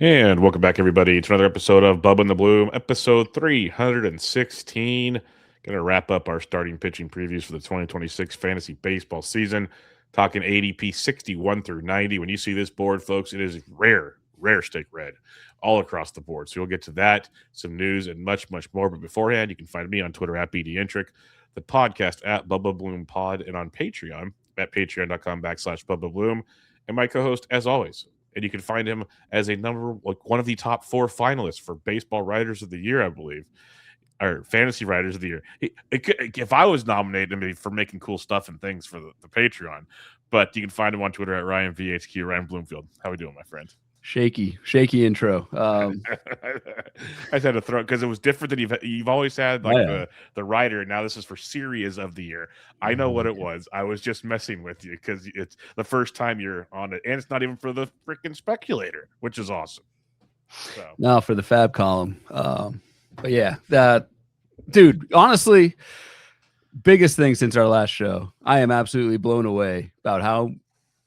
And welcome back, everybody, to another episode of Bubba and the Bloom, episode 316. Going to wrap up our starting pitching previews for the 2026 fantasy baseball season, talking ADP 61 through 90. When you see this board, folks, it is rare stick red all across the board. So you'll get to that, some news, and much, much more. But beforehand, you can find me on Twitter at BDintric, the podcast at Bubba Bloom Pod, and on Patreon at patreon.com/Bubba Bloom. And my co-host, as always, and you can find him as one of the top 4 finalists for Baseball Writers of the Year, I believe, or Fantasy Writers of the Year. If I was nominated for making cool stuff and things for the Patreon, but you can find him on Twitter at RyanVHQ, Ryan Bloomfield. How we doing, my friend? Shaky intro. I just had to throw it because it was different than you've always had, like the writer. Now this is for Series of the Year. I know what it was. I was just messing with you because it's the first time you're on it, and it's not even for the freaking speculator, which is awesome. So. No, for the Fab column. But yeah, dude. Honestly, biggest thing since our last show, I am absolutely blown away about how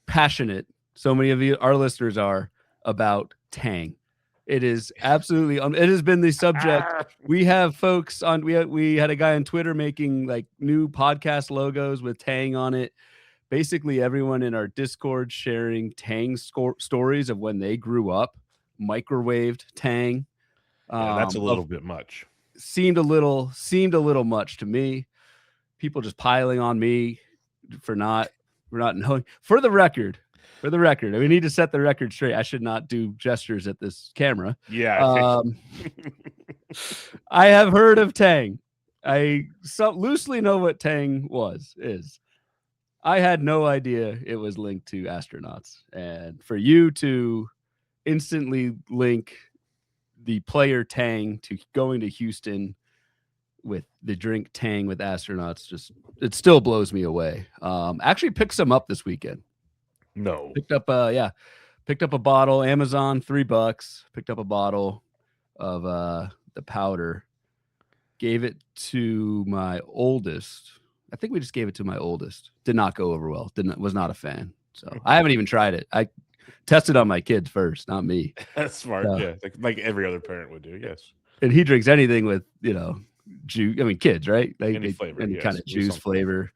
passionate so many of our listeners are about Tang. It is absolutely it has been the subject. We have folks on we had a guy on Twitter making like new podcast logos with Tang on it. Basically everyone in our Discord sharing Tang stories of when they grew up, microwaved Tang. Yeah, that's a little bit much. Seemed a little much to me. People just piling on me for not knowing. For the record, we need to set the record straight. I should not do gestures at this camera. Yeah. I have heard of Tang. I loosely know what Tang is. I had no idea it was linked to astronauts. And for you to instantly link the player Tang to going to Houston with the drink Tang with astronauts, it still blows me away. Actually picked some up this weekend. No. Picked up a bottle, Amazon, $3. Picked up a bottle of the powder. Gave it to my oldest. I think we just gave it to my oldest. Did not go over well. Was not a fan. So I haven't even tried it. I tested on my kids first, not me. That's smart. So, yeah, like every other parent would do. Yes. And he drinks anything with juice. I mean, kids, right? Like any flavor, any kind of juice flavor.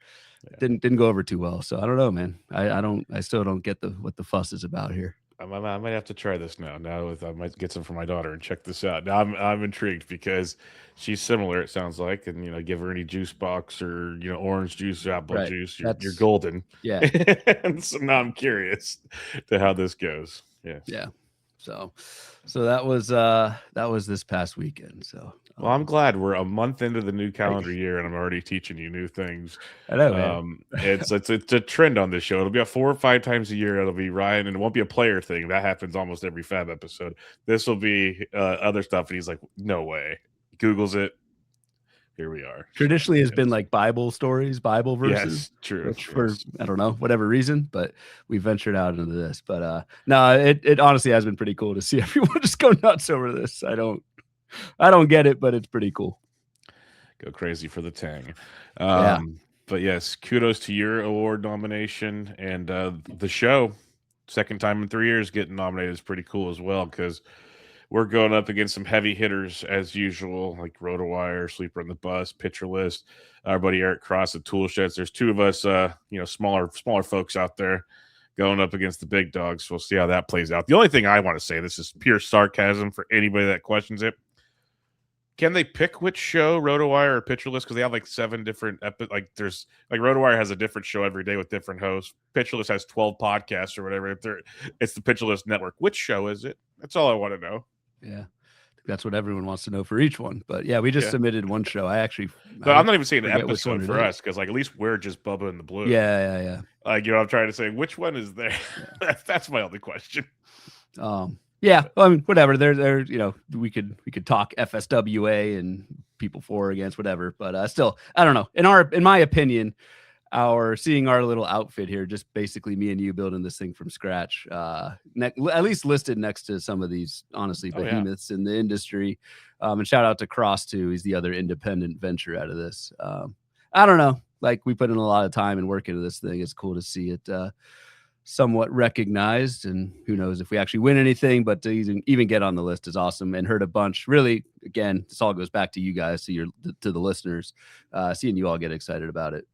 Yeah. Didn't go over too well. So I don't know, man. I still don't get what the fuss is about here. I might have to try this now. I might get some for my daughter and check this out. Now I'm intrigued because she's similar. It sounds like, and give her any juice box or orange juice, apple juice. You're golden. Yeah. And so now I'm curious to how this goes. Yeah. Yeah. So that was this past weekend. So well, I'm glad we're a month into the new calendar year and I'm already teaching you new things. I know, man. It's a trend on this show. It'll be 4 or 5 times a year. It'll be Ryan, and it won't be a player thing. That happens almost every Fab episode. This will be other stuff, and he's like, "No way." Googles it. Here we are. Traditionally has been like Bible stories, Bible verses. Yes, true. Which for I don't know, whatever reason, but we ventured out into this. But no, it honestly has been pretty cool to see everyone just go nuts over this. I don't get it, but it's pretty cool. Go crazy for the Tang. Yeah. But yes, kudos to your award nomination, and the show, second time in 3 years getting nominated is pretty cool as well, because we're going up against some heavy hitters as usual, like RotoWire, Sleeper on the Bus, Pitcher List, our buddy Eric Cross at Tool Sheds. There's 2 of us, smaller folks out there going up against the big dogs. We'll see how that plays out. The only thing I want to say, this is pure sarcasm for anybody that questions it. Can they pick which show, RotoWire or Pitcher List? Because they have like 7 different there's RotoWire has a different show every day with different hosts. Pitcher List has 12 podcasts or whatever. It's the Pitcher List network. Which show is it? That's all I want to know. Yeah, that's what everyone wants to know for each one. But yeah, we just submitted one show. I'm not even saying an episode for us, because at least we're just Bubba and the Blue. Yeah. I'm trying to say which one is there. That's my only question. Yeah, well, I mean, whatever. There, we could talk FSWA and people for or against, whatever. But still, I don't know. In my opinion, seeing our little outfit here, just basically me and you building this thing from scratch, at least listed next to some of these honestly behemoths in the industry. And shout out to Cross too. He's the other independent venture out of this. I don't know. Like, we put in a lot of time and work into this thing. It's cool to see it somewhat recognized, and who knows if we actually win anything, but to even get on the list is awesome, and heard a bunch. Really, again, this all goes back to you guys, to the listeners. Seeing you all get excited about it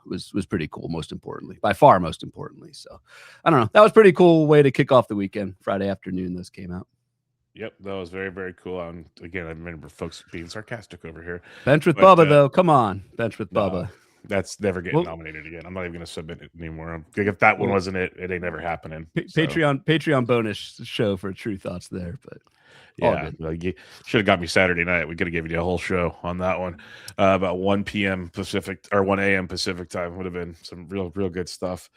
was pretty cool. Most importantly, by far, most importantly. So, I don't know. That was pretty cool way to kick off the weekend. Friday afternoon, those came out. Yep, that was very, very cool. Again, I remember folks being sarcastic over here. Bench with But Bubba, though. Come on, bench with no, Bubba. that's never getting nominated again. I'm not even going to submit it anymore. If that one wasn't it, it ain't never happening. Patreon bonus show for true thoughts there, but yeah, you should have got me Saturday night. We could have given you a whole show on that one. About 1 p.m. Pacific or 1 a.m. Pacific time would have been some real good stuff.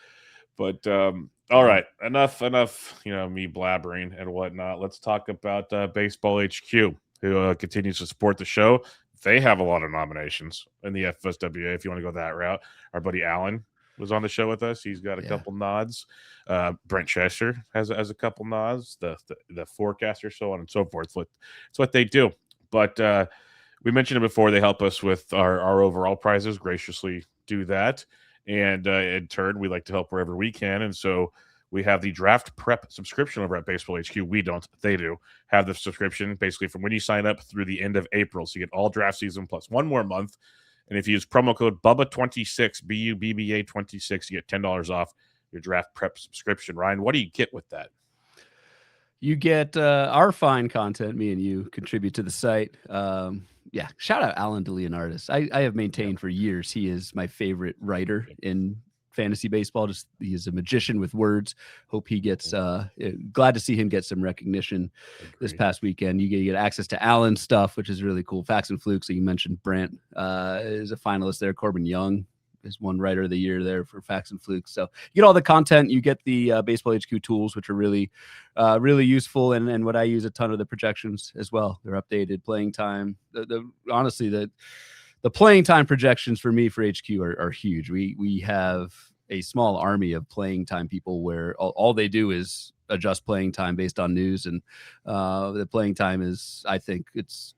But all right, enough. Me blabbering and whatnot. Let's talk about Baseball HQ, who continues to support the show. They have a lot of nominations in the FSWA. If you want to go that route, our buddy Alan was on the show with us. He's got a couple nods. Brent Chester has a couple nods. The forecaster, so on and so forth. It's what they do. But we mentioned it before. They help us with our overall prizes. Graciously do that. And in turn, we like to help wherever we can. And so we have the draft prep subscription over at Baseball HQ. We don't. They do have the subscription basically from when you sign up through the end of April. So you get all draft season plus one more month. And if you use promo code BUBBA26, BUBBA26, you get $10 off your draft prep subscription. Ryan, what do you get with that? You get our fine content. Me and you contribute to the site. Shout out Alan DeLeonardis. I have maintained for years he is my favorite writer in fantasy baseball. Just he is a magician with words. Hope he gets glad to see him get some recognition this past weekend. You get access to Alan's stuff, which is really cool. Facts and Flukes. So you mentioned Brent is a finalist there. Corbin Young is one writer of the year there for Facts and Flukes. So you get all the content. You get the Baseball HQ tools, which are really useful. And what I use a ton of the projections as well. They're updated playing time. Honestly, the playing time projections for me for HQ are huge. We have a small army of playing time people where all they do is adjust playing time based on news. And the playing time is, I think it's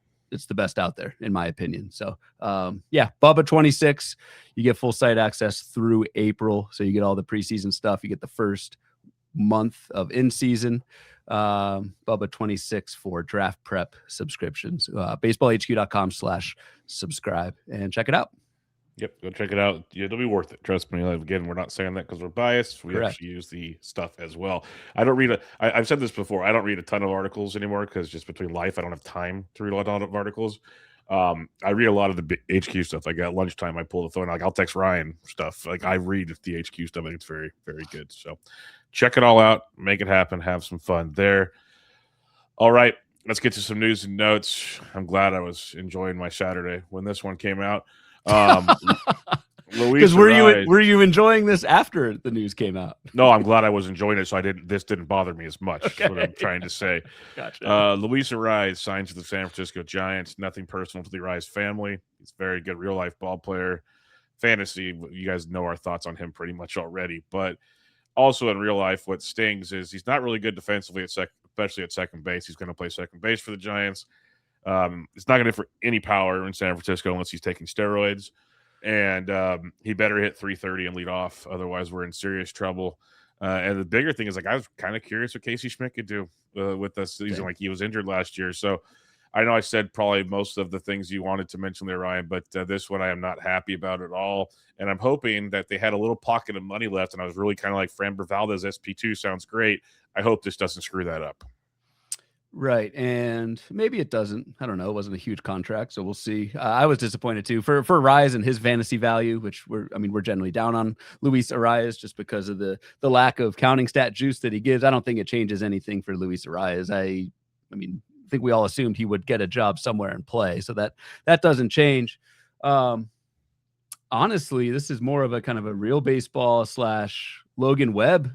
the best out there, in my opinion. So, Bubba 26, you get full site access through April. So you get all the preseason stuff. You get the first month of in-season. Bubba 26 for draft prep subscriptions. baseballhq.com/subscribe and check it out. Yep, go check it out. It'll be worth it. Trust me. Again, we're not saying that because we're biased. We actually use the stuff as well. I don't read I've said this before. I don't read a ton of articles anymore because just between life, I don't have time to read a lot of articles. I read a lot of the HQ stuff. Like at lunchtime, I pull the phone. I'll text Ryan stuff. Like I read the HQ stuff. I think it's very, very good. So check it all out. Make it happen. Have some fun there. All right, let's get to some news and notes. I'm glad I was enjoying my Saturday when this one came out. Because were you enjoying this after the news came out? No, I'm glad I was enjoying it, so this didn't bother me as much. Okay. What I'm trying to say. Gotcha. Luis Arraez signs with the San Francisco Giants. Nothing personal to the Arraez family. He's a very good real life ball player. Fantasy, you guys know our thoughts on him pretty much already. But also in real life, what stings is he's not really good defensively especially at second base. He's going to play second base for the Giants. It's not going to for any power in San Francisco unless he's taking steroids. And he better hit 330 and lead off. Otherwise, we're in serious trouble. And the bigger thing is, I was kind of curious what Casey Schmidt could do with this season. Like, he was injured last year. So I know I said probably most of the things you wanted to mention there, Ryan, but this one I am not happy about at all. And I'm hoping that they had a little pocket of money left. And I was really kind of like, Framber Valdez SP2 sounds great. I hope this doesn't screw that up. Right. And maybe it doesn't. I don't know. It wasn't a huge contract, so we'll see. I was disappointed too for Arraez and his fantasy value, which we're generally down on Luis Arraez just because of the lack of counting stat juice that he gives. I don't think it changes anything for Luis Arraez. I think we all assumed he would get a job somewhere and play, so that doesn't change. Honestly, this is more of a kind of a real baseball / Logan Webb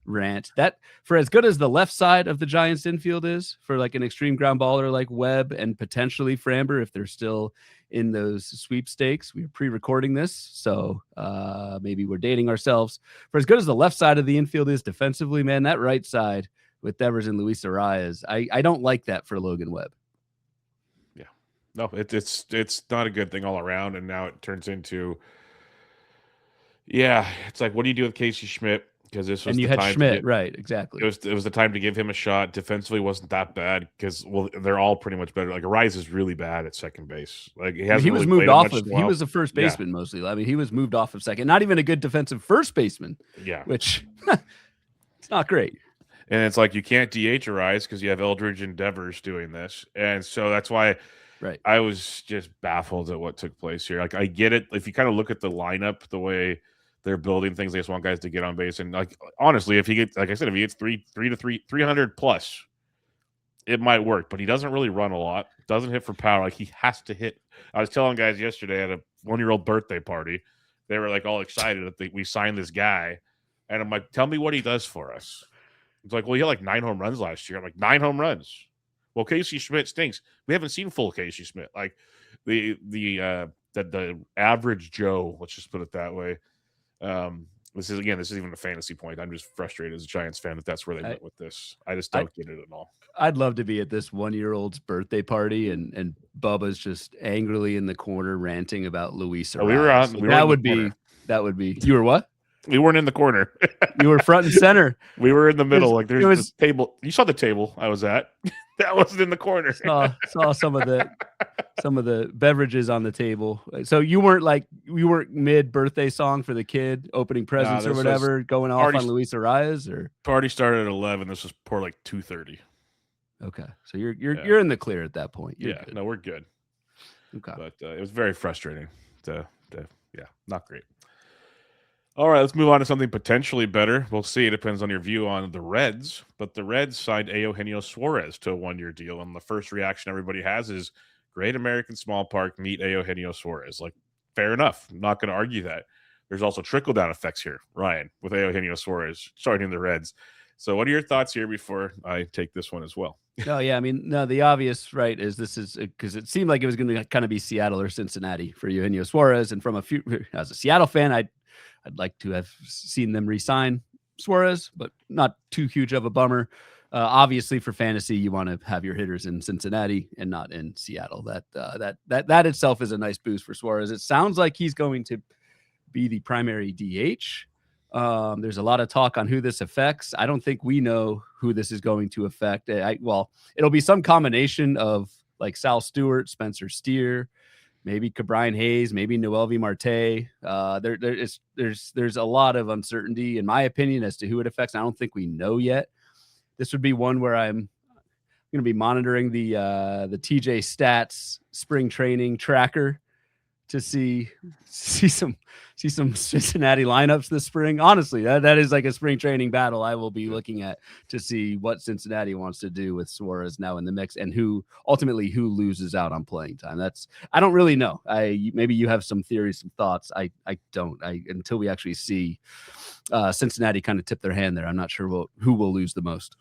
rant. That, for as good as the left side of the Giants infield is for like an extreme ground baller like Webb and potentially Framber, if they're still in those sweepstakes, we are pre-recording this, so maybe we're dating ourselves. For as good as the left side of the infield is defensively, man, that right side with Devers and Luis Arraez, I don't like that for Logan Webb. Yeah, no, it's not a good thing all around, and now it turns into, it's like, what do you do with Casey Schmidt? because this was And you the had time to Schmidt, get. right? Exactly. It was the time to give him a shot. Defensively wasn't that bad because they're all pretty much better. Like Arise is really bad at second base. Like he I mean, hasn't he was really moved played it off much. of. He was a first Yeah, baseman mostly. I mean, he was moved off of second. Not even a good defensive first baseman. yeah. Which it's not great. And it's like you can't DH Arise because you have Eldridge and Devers doing this, and so that's why Right. I was just baffled at what took place here. Like I get it if you kind of look at the lineup, the way they're building things, they just want guys to get on base. And like honestly, if he gets, like I said, if he gets 300 plus, it might work. But he doesn't really run a lot. Doesn't hit for power. Like he has to hit. I was telling guys yesterday at a 1-year-old birthday party, they were like all excited that we signed this guy, and I'm like, tell me what he does for us. It's like, well, he had like 9 home runs last year. I'm like, 9 home runs. Well, Casey Schmidt stinks. We haven't seen full Casey Schmidt. Like the average Joe, let's just put it that way. This is even a fantasy point. I'm just frustrated as a Giants fan that that's where they went with this. I just don't get it at all. I'd love to be at this 1-year-old's birthday party and Bubba's just angrily in the corner ranting about Luis Arias. That would be. You were what? We weren't in the corner. You were front and center. We were in the middle. Like there's this table. You saw the table I was at. That wasn't in the corner. Saw some of the beverages on the table. So you weren't mid birthday song for the kid, opening presents or whatever, going off on Luis Arias, or party started at 11. This was pour like 2:30. Okay, so you're in the clear at that point. You're good. No, we're good. Okay, but it was very frustrating. Not great. All right, let's move on to something potentially better. We'll see. It depends on your view on the Reds. But the Reds signed Eugenio Suarez to a 1-year deal. And the first reaction everybody has is, Great American Small Park, meet Eugenio Suarez. Like, fair enough. I'm not going to argue that. There's also trickle-down effects here, Ryan, with Eugenio Suarez starting the Reds. So what are your thoughts here before I take this one as well? The obvious, right, is this is because it seemed like it was going to kind of be Seattle or Cincinnati for Eugenio Suarez. And as a Seattle fan, I'd like to have seen them re-sign Suarez, but not too huge of a bummer. Obviously, for fantasy, you want to have your hitters in Cincinnati and not in Seattle. That itself is a nice boost for Suarez. It sounds like he's going to be the primary DH. There's a lot of talk on who this affects. I don't think we know who this is going to affect. It'll be some combination of like Sal Stewart, Spencer Steer, maybe Cabrian Hayes, maybe Noelvi Marte. There's a lot of uncertainty, in my opinion, as to who it affects. I don't think we know yet. This would be one where I'm going to be monitoring the TJ Stats spring training tracker to see some Cincinnati lineups this spring. Honestly, that is like a spring training battle I will be looking at to see what Cincinnati wants to do with Suarez now in the mix, and who loses out on playing time. I don't really know. Maybe you have some theories, some thoughts. I don't. Until we actually see Cincinnati kind of tip their hand there, I'm not sure who will lose the most.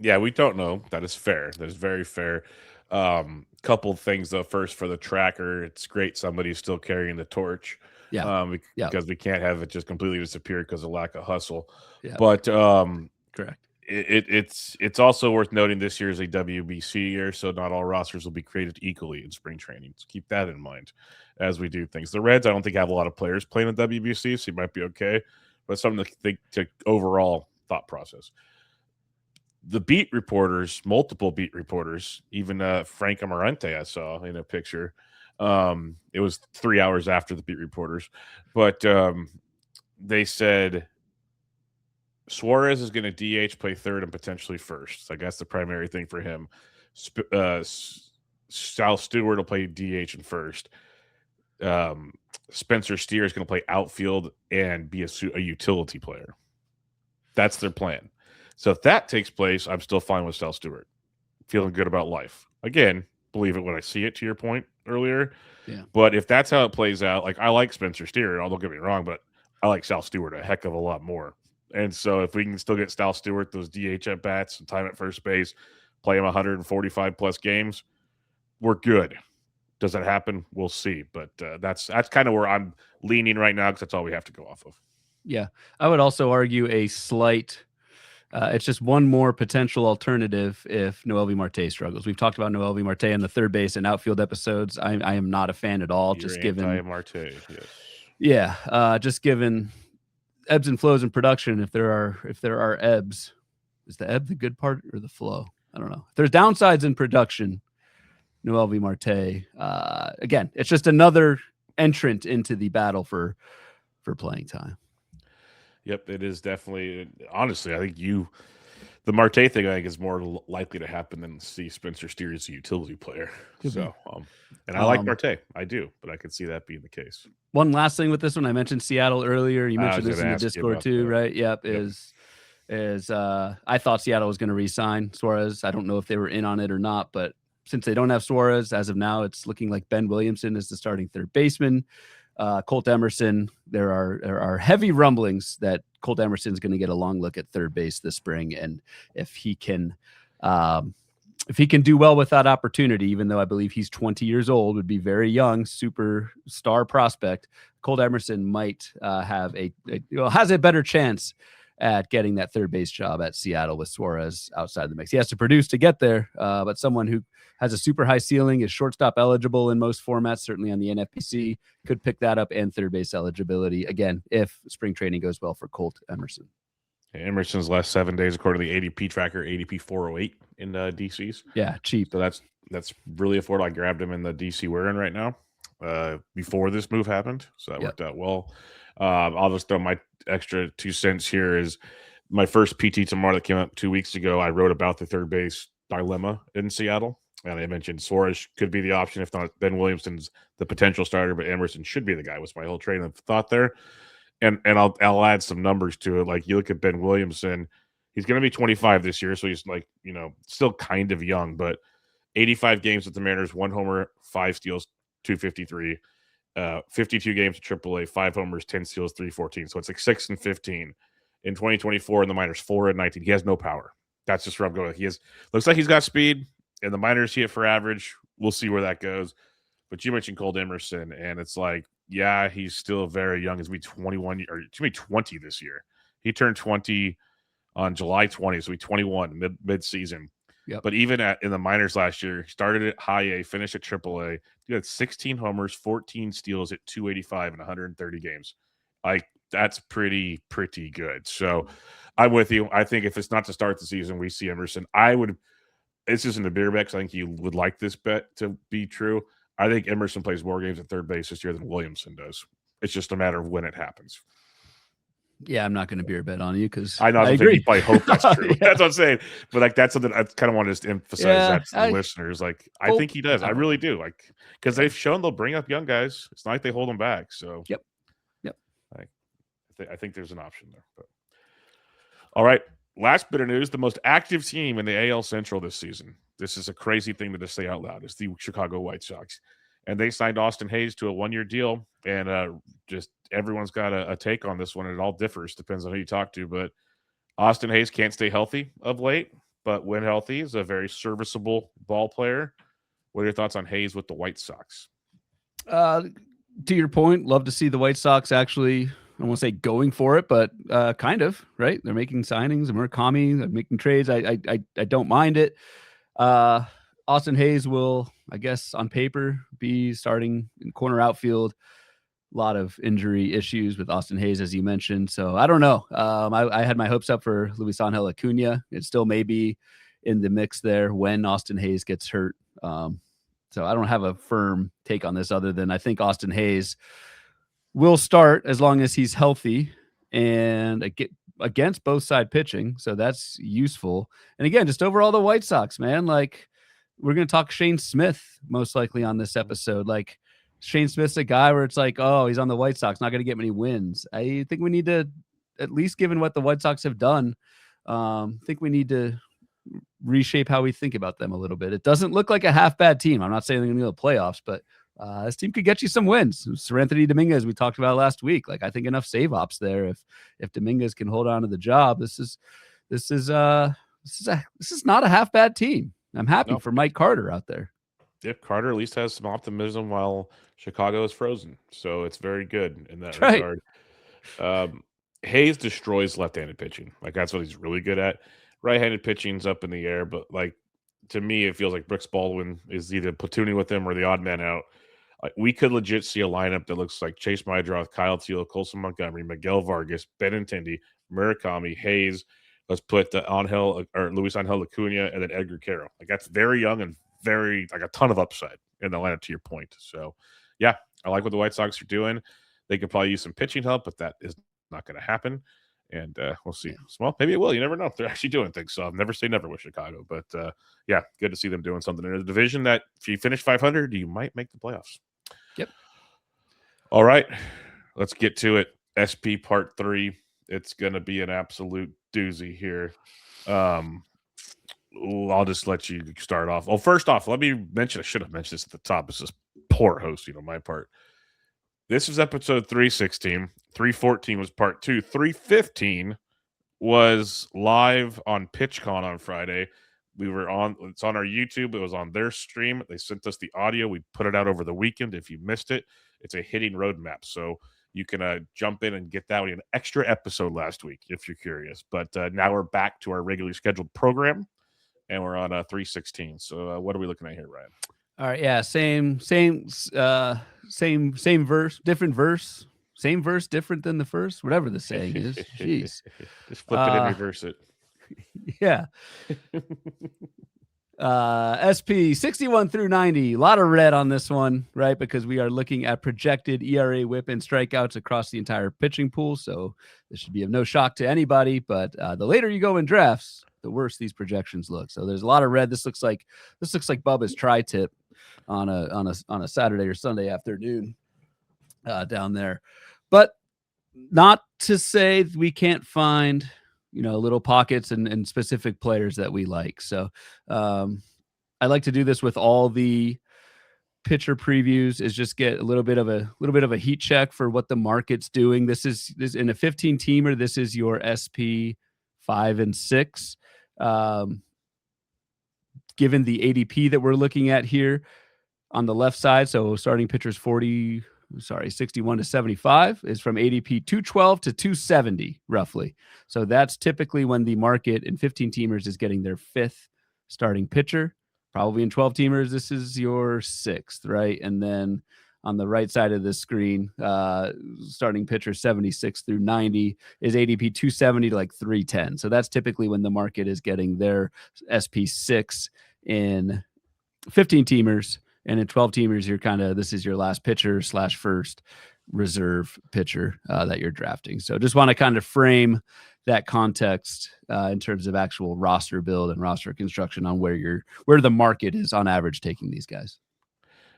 Yeah, we don't know. That is fair. That is very fair. Couple things though. First, for the tracker, it's great somebody's still carrying the torch. Because we can't have it just completely disappear because of lack of hustle. Yeah. But correct. It's also worth noting this year is a WBC year, so not all rosters will be created equally in spring training. So keep that in mind as we do things. The Reds, I don't think have a lot of players playing in WBC, so you might be okay. But something to think to overall thought process. The beat reporters, multiple beat reporters, even Frank Amarante, I saw in a picture. It was 3 hours after the beat reporters, but they said Suarez is going to DH, play third, and potentially first. So I guess the primary thing for him. Sal Stewart will play DH and first. Spencer Steer is going to play outfield and be a utility player. That's their plan. So if that takes place, I'm still fine with Sal Stewart. Feeling good about life. Again, believe it when I see it, to your point earlier. Yeah. But if that's how it plays out, like I like Spencer Steer, don't get me wrong, but I like Sal Stewart a heck of a lot more. And so if we can still get Sal Stewart those DH at bats and time at first base, play him 145 plus games, we're good. Does that happen? We'll see. But that's kind of where I'm leaning right now, because that's all we have to go off of. Yeah. I would also argue a slight it's just one more potential alternative if Noelvi Marte struggles. We've talked about Noelvi Marte in the third base and outfield episodes. I am not a fan at all. You're just given Marte, yes. Yeah. Just given ebbs and flows in production. If there are ebbs, is the ebb the good part or the flow? I don't know. If there's downsides in production, Noel V. Marte. Again, it's just another entrant into the battle for playing time. Yep, it is definitely. Honestly, I think the Marte thing, I think, is more likely to happen than see Spencer Steer as a utility player. Could so, and I like Marte, I do, but I could see that being the case. One last thing with this one, I mentioned Seattle earlier. You mentioned this in the Discord too, that. right? Yep. I thought Seattle was going to re-sign Suarez. I don't know if they were in on it or not, but since they don't have Suarez as of now, it's looking like Ben Williamson is the starting third baseman. Colt Emerson, there are heavy rumblings that Colt Emerson is going to get a long look at third base this spring, and if he can do well with that opportunity, even though I believe he's 20 years old, would be very young, superstar prospect. Colt Emerson might has a better chance at getting that third base job at Seattle with Suarez outside the mix. He has to produce to get there, but someone who has a super high ceiling, is shortstop eligible in most formats, certainly on the NFBC, could pick that up, and third base eligibility, again, if spring training goes well for Colt Emerson. Emerson's last 7 days, according to the ADP tracker, ADP 408 in DCs. Yeah, cheap. So that's really affordable. I grabbed him in the DC we're in right now before this move happened. So that worked out well. I'll just throw my extra 2 cents here. Is my first PT tomorrow that came out 2 weeks ago. I wrote about the third base dilemma in Seattle. And I mentioned Suarez could be the option. If not, Ben Williamson's the potential starter, but Emerson should be the guy, was my whole train of thought there. And I'll add some numbers to it. Like, you look at Ben Williamson, he's going to be 25 this year, so he's still kind of young, but 85 games with the Mariners, 1 homer, 5 steals, 253. 52 games at AAA, 5 homers, 10 steals, 314. So it's like 6 and 15. In 2024 in the minors, 4 and 19. He has no power. That's just where I'm going. Looks like he's got speed, and the minors hit for average. We'll see where that goes. But you mentioned Colt Emerson, and it's like, yeah, he's still very young. He's going to be 21 or to be 20 this year. He turned 20 on July 20, so he's 21 mid-season. Yep. But even in the minors last year, he started at high A, finished at AAA. He had 16 homers, 14 steals at 285 in 130 games. That's pretty good. So I'm with you. I think if it's not to start the season, we see Emerson. This isn't a beer bet because I think you would like this bet to be true. I think Emerson plays more games at third base this year than Williamson does. It's just a matter of when it happens. Yeah, I'm not going to beer bet on you because I know. I agree. You probably hope that's true. Yeah. That's what I'm saying. But that's something I kind of want to emphasize that to the listeners. I think he does. I really do. Because they've shown they'll bring up young guys. It's not like they hold them back. So yep. I think there's an option there. But all right. Last bit of news: the most active team in the AL Central this season. This is a crazy thing to just say out loud. It's the Chicago White Sox. And they signed Austin Hayes to a 1-year deal. And just everyone's got a take on this one. It all differs. Depends on who you talk to. But Austin Hayes can't stay healthy of late. But when healthy, is a very serviceable ball player. What are your thoughts on Hayes with the White Sox? To your point, love to see the White Sox actually, I won't say going for it, but kind of, right? They're making signings, Murakami, they're making trades. I don't mind it. Austin Hayes will, I guess, on paper, be starting in corner outfield. A lot of injury issues with Austin Hayes, as you mentioned. So I don't know. I had my hopes up for Luis Angel Acuna. It still may be in the mix there when Austin Hayes gets hurt. So I don't have a firm take on this other than I think Austin Hayes will start as long as he's healthy and against both side pitching. So that's useful. And again, just overall the White Sox, man, we're going to talk Shane Smith most likely on this episode. Shane Smith's a guy where it's he's on the White Sox, not going to get many wins. I think we need to, at least given what the White Sox have done, think we need to reshape how we think about them a little bit. It doesn't look like a half bad team. I'm not saying they're going to go to the playoffs, but this team could get you some wins. Seranthony Dominguez, we talked about last week. I think enough save ops there. If Dominguez can hold on to the job, this is not a half bad team. I'm happy for Mike Carter out there. Yeah, Carter at least has some optimism while Chicago is frozen. So it's very good in that regard. Hayes destroys left-handed pitching. That's what he's really good at. Right-handed pitching's up in the air, but to me, it feels like Brooks Baldwin is either platooning with him or the odd man out. We could legit see a lineup that looks like Chase Mydroth, Kyle Teal, Colson Montgomery, Miguel Vargas, Benintendi, Murakami, Hayes. Let's put the Angel or Luis Angel Acuna and then Edgar Carroll. Like that's very young and very like a ton of upside in the lineup. To your point, so yeah, I like what the White Sox are doing. They could probably use some pitching help, but that is not going to happen. And we'll see. Well, maybe it will. You never know. They're actually doing things. So I'll never say never with Chicago. But yeah, good to see them doing something in a division that if you finish 500, you might make the playoffs. Yep. All right. Let's get to it. SP Part 3. It's going to be an absolute doozy here. I'll just let you start off. Well, first off, let me mention, I should have mentioned this at the top. It's just poor hosting on my part. This is episode 316. 314 was part 2. 315 was live on PitchCon on Friday. It's on our YouTube. It was on their stream. They sent us the audio. We put it out over the weekend. If you missed it, it's a hitting roadmap. So you can jump in and get that one, an extra episode last week if you're curious. But now we're back to our regularly scheduled program, and we're on 316. So what are we looking at here, Ryan? All right, yeah, same verse, different verse, same verse, different than the first, whatever the saying is. Jeez, just flip it and reverse it. Yeah. SP 61 through 90, a lot of red on this one, right? Because we are looking at projected ERA, WHIP, and strikeouts across the entire pitching pool. So this should be of no shock to anybody. But the later you go in drafts, the worse these projections look. So there's a lot of red. This looks like Bubba's tri-tip on a Saturday or Sunday afternoon down there. But not to say we can't find little pockets and specific players that we like. So I like to do this with all the pitcher previews, is just get a little bit of a heat check for what the market's doing. This is in a 15 teamer. This is your SP 5 and 6. Given the ADP that we're looking at here on the left side, so starting pitchers 61 to 75 is from ADP 212 to 270 roughly. So that's typically when the market in 15 teamers is getting their 5th starting pitcher. Probably in 12 teamers, this is your 6th, right? And then on the right side of the screen, starting pitcher 76 through 90 is ADP 270 to like 310. So that's typically when the market is getting their SP6 in 15 teamers. And in 12 teamers, this is your last pitcher / first reserve pitcher that you're drafting. So just want to kind of frame that context in terms of actual roster build and roster construction on where the market is on average taking these guys.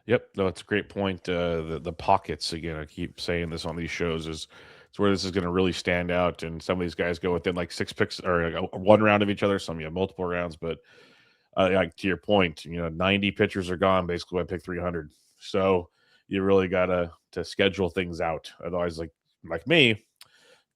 Yep, no, it's a great point. The pockets, again, I keep saying this on these shows, is it's where this is going to really stand out. And some of these guys go within like 6 picks or like one round of each other. Some have multiple rounds, but like to your point, 90 pitchers are gone basically by pick 300. So you really got to schedule things out. Otherwise, like me,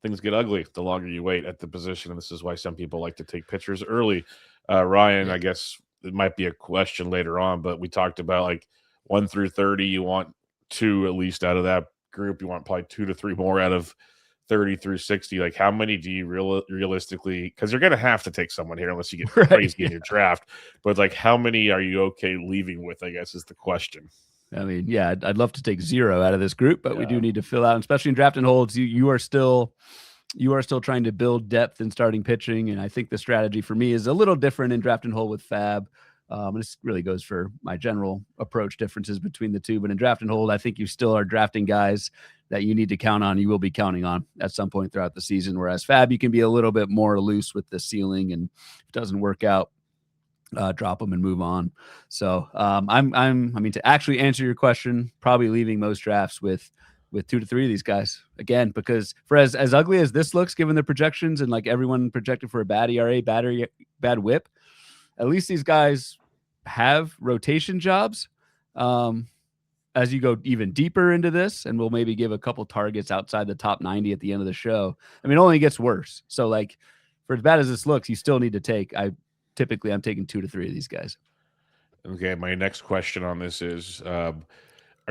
things get ugly the longer you wait at the position. And this is why some people like to take pitchers early. Ryan, I guess it might be a question later on, but we talked about like 1 through 30. You want 2 at least out of that group. You want probably 2 to 3 more out of 30 through 60. Like how many do you realistically, because you're going to have to take someone here unless you get crazy in your draft, but like how many are you okay leaving with, I guess is the question. I mean, yeah, I'd love to take 0 out of this group, but we do need to fill out, especially in draft and holds. You are still trying to build depth in starting pitching. And I think the strategy for me is a little different in draft and hold with Fab. And this really goes for my general approach differences between the two. But in draft and hold, I think you still are drafting guys that you need to count on. You will be counting on at some point throughout the season. Whereas Fab, you can be a little bit more loose with the ceiling, and if it doesn't work out, drop them and move on. So I mean, to actually answer your question, probably leaving most drafts with 2 to 3 of these guys again, because for as ugly as this looks, given the projections and like everyone projected for a bad ERA, bad WHIP, at least these guys have rotation jobs. As you go even deeper into this, and we'll maybe give a couple targets outside the top 90 at the end of the show. I mean, it only gets worse. So like for as bad as this looks, you still need to take, I'm taking 2 to 3 of these guys. Okay. My next question on this is, are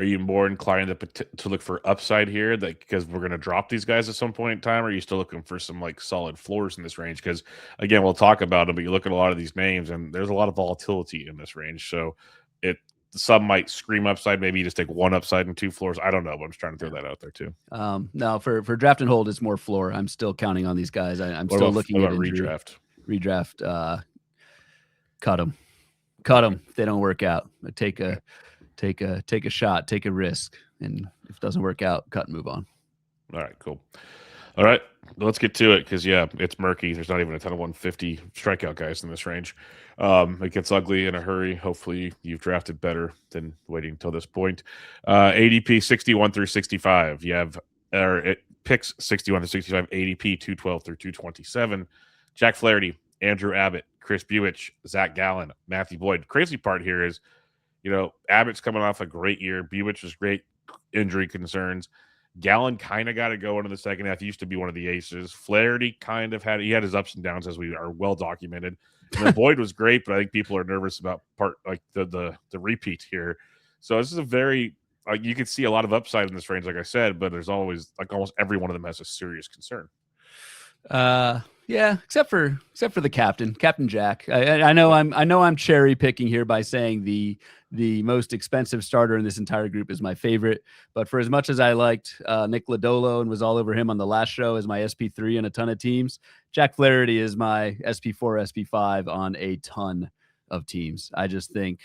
you more inclined to look for upside here because we're going to drop these guys at some point in time? Or are you still looking for some like solid floors in this range? Because again, we'll talk about them, but you look at a lot of these names and there's a lot of volatility in this range. So some might scream upside. Maybe you just take one upside and two floors. I don't know, but I'm just trying to throw that out there too. No, for draft and hold, it's more floor. I'm still counting on these guys. I'm still looking at injury. Redraft. Cut them. If they don't work out. Take a shot, take a risk, and if it doesn't work out, cut and move on. All right, cool. All right, let's get to it because, yeah, it's murky. There's not even a ton of 150 strikeout guys in this range. It gets ugly in a hurry. Hopefully, you've drafted better than waiting until this point. ADP 61 through 65. You have it picks 61 to 65, ADP 212 through 227. Jack Flaherty, Andrew Abbott, Chris Buich, Zach Gallen, Matthew Boyd. Crazy part here is, Abbott's coming off a great year. Buich was great, injury concerns. Gallen kind of got to go into the second half. He used to be one of the aces. Flaherty kind of had his ups and downs, as we are well documented. And then Boyd was great, but I think people are nervous about the repeat here. So this is a very you can see a lot of upside in this range, like I said, but there's always almost every one of them has a serious concern. Yeah, except for the Captain Jack. I know I'm cherry picking here by saying the most expensive starter in this entire group is my favorite. But for as much as I liked Nick Lodolo and was all over him on the last show as my SP3 on a ton of teams, Jack Flaherty is my SP4, SP5 on a ton of teams. I just think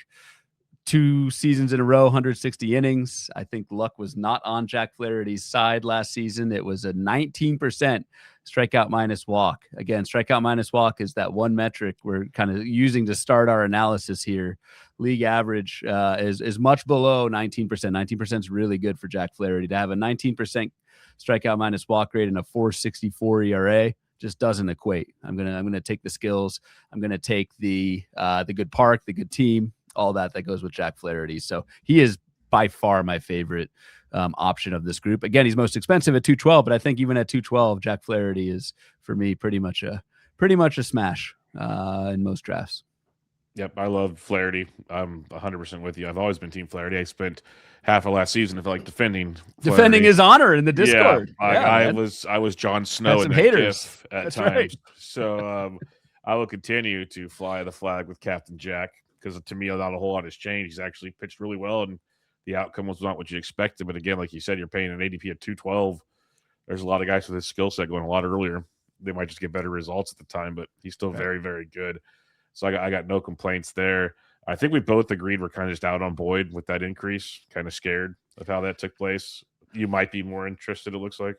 2 seasons in a row, 160 innings. I think luck was not on Jack Flaherty's side last season. It was a 19% strikeout minus walk. Again, strikeout minus walk is that one metric we're kind of using to start our analysis here. League average is much below 19%. 19% is really good for Jack Flaherty. To have a 19% strikeout minus walk rate and a 4.64 ERA just doesn't equate. I'm gonna take the skills. I'm gonna take the good park, the good team, all that goes with Jack Flaherty. So he is by far my favorite option of this group. Again, he's most expensive at 212, but I think even at 212, Jack Flaherty is for me pretty much a smash in most drafts. Yep, I love Flaherty. I'm 100% with you. I've always been Team Flaherty. I spent half of last season defending his honor in the Discord. I was Jon Snow in that GIF at That's times. Right. So I will continue to fly the flag with Captain Jack because to me, not a whole lot has changed. He's actually pitched really well, and the outcome was not what you expected. But again, like you said, you're paying an ADP at 212. There's a lot of guys with his skill set going a lot earlier. They might just get better results at the time, but he's still very, very good. So I got no complaints there. I think we both agreed we're kind of just out on Boyd with that increase, kind of scared of how that took place. You might be more interested, it looks like.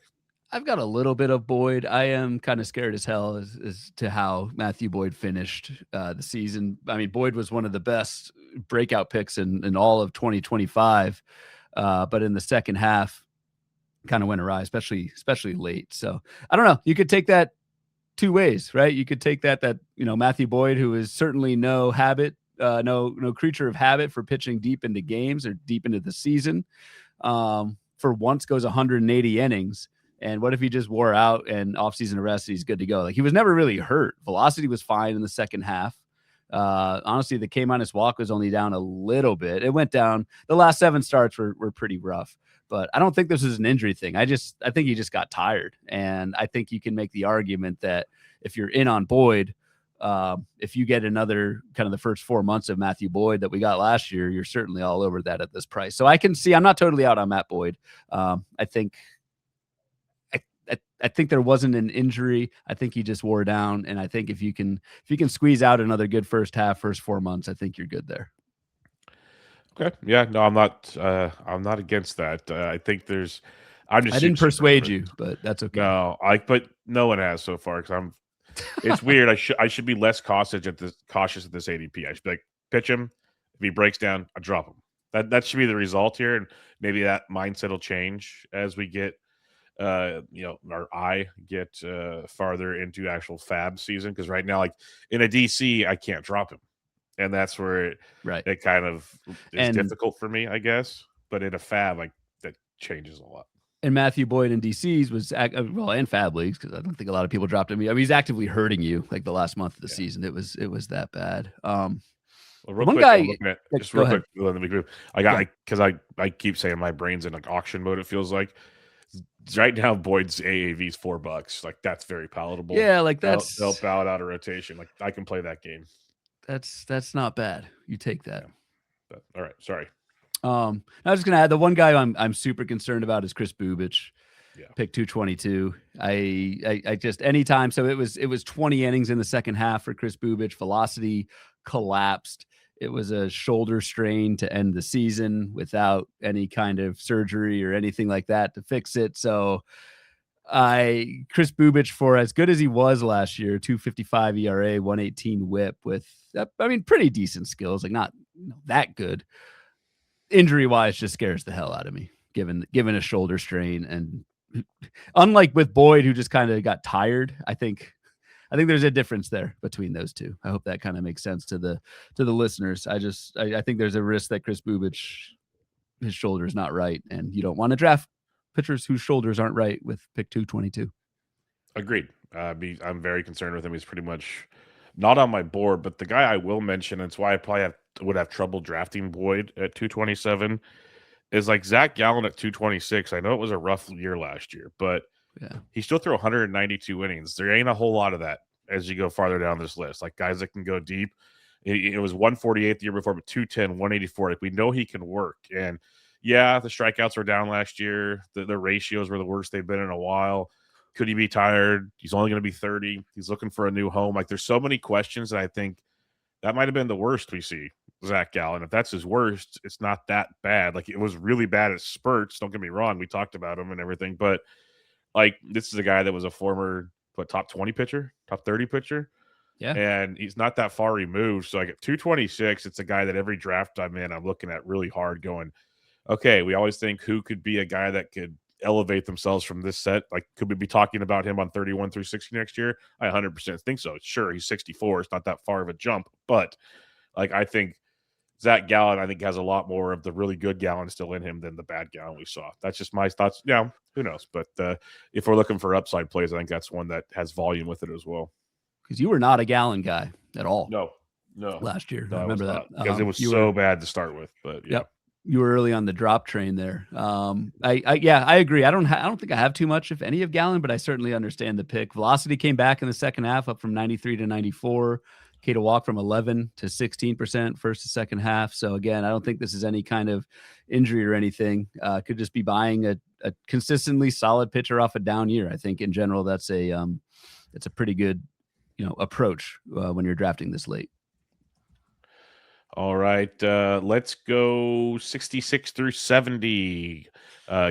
I've got a little bit of Boyd. I am kind of scared as hell as to how Matthew Boyd finished the season. I mean, Boyd was one of the best breakout picks in all of 2025, but in the second half, kind of went awry, especially late. So I don't know. You could take that 2 ways, right? You could take that Matthew Boyd, who is certainly no creature of habit for pitching deep into games or deep into the season, for once goes 180 innings. And what if he just wore out and offseason arrest? He's good to go. Like, he was never really hurt. Velocity was fine in the second half. Honestly, the K- walk was only down a little bit. It went down. The last 7 starts were pretty rough, but I don't think this is an injury thing. I think he just got tired. And I think you can make the argument that if you're in on Boyd, if you get another kind of the first 4 months of Matthew Boyd that we got last year, you're certainly all over that at this price. So I can see, I'm not totally out on Matt Boyd. I think there wasn't an injury. I think he just wore down. And I think if you can squeeze out another good first 4 months, I think you're good there. Okay. Yeah, no, I'm not against that. I think I didn't persuade you, but that's okay. No, but no one has so far because it's weird. I should be less cautious at this ADP. I should be like, pitch him. If he breaks down, I drop him. That should be the result here. And maybe that mindset will change as we get get farther into actual fab season, because right now, like in a DC, I can't drop him, and that's where it kind of is difficult for me, I guess. But in a fab, like, that changes a lot. And Matthew Boyd in DCs was and fab leagues, because I don't think a lot of people dropped him. I mean, he's actively hurting you like the last month of the season. It was that bad. Well, real quick, let me group. Because I keep saying my brain's in like auction mode. It feels like. Right now, Boyd's AAV is $4. Like, that's very palatable. Yeah, like that's they'll bow it out of rotation. Like, I can play that game. That's not bad. You take that. But, all right, sorry. I was just gonna add the one guy I'm super concerned about is Chris Bubich. Yeah. Pick 222. I just anytime. So it was 20 innings in the second half for Chris Bubich. Velocity collapsed. It was a shoulder strain to end the season without any kind of surgery or anything like that to fix it. So Chris Bubich, for as good as he was last year, 2.55 ERA, 118 WHIP with pretty decent skills, like not that good. Injury wise, just scares the hell out of me, given a shoulder strain. And unlike with Boyd, who just kind of got tired, I think there's a difference there between those two. I hope that kind of makes sense to the listeners. I think there's a risk that Chris Bubich, his shoulder is not right, and you don't want to draft pitchers whose shoulders aren't right with pick 222. Agreed. I'm very concerned with him. He's pretty much not on my board, but the guy I will mention, and it's why I probably would have trouble drafting Boyd at 227, is like Zach Gallen at 226. I know it was a rough year last year, but he still threw 192 innings. There ain't a whole lot of that as you go farther down this list. Like guys that can go deep. It was 148 the year before, but 210, 184. Like we know he can work. And yeah, the strikeouts were down last year. The ratios were the worst they've been in a while. Could he be tired? He's only going to be 30. He's looking for a new home. Like there's so many questions that I think that might have been the worst we see Zach Gallen. If that's his worst, it's not that bad. Like it was really bad at spurts. Don't get me wrong. We talked about him and everything, but like this is a guy that was a former top 20 pitcher, top 30 pitcher. Yeah. And he's not that far removed. So like at 226, it's a guy that every draft I'm in, I'm looking at really hard going, okay, we always think who could be a guy that could elevate themselves from this set. Like, could we be talking about him on 31 through 60 next year? I 100% think so. Sure, he's 64. It's not that far of a jump. But, like, I think Zach Gallen, I think, has a lot more of the really good Gallen still in him than the bad Gallen we saw. That's just my thoughts. Yeah, who knows? But if we're looking for upside plays, I think that's one that has volume with it as well. Because you were not a Gallen guy at all. No. Last year. No, I remember that. Because it was so bad to start with. But, yeah. Yep. You were early on the drop train there. I agree. I don't think I have too much, if any, of Gallen, but I certainly understand the pick. Velocity came back in the second half, up from 93 to 94. K to walk from 11 to 16% first to second half. So again, I don't think this is any kind of injury or anything. Could just be buying a consistently solid pitcher off a down year. I think in general, that's a pretty good, approach when you're drafting this late. All right, let's go 66 through 70.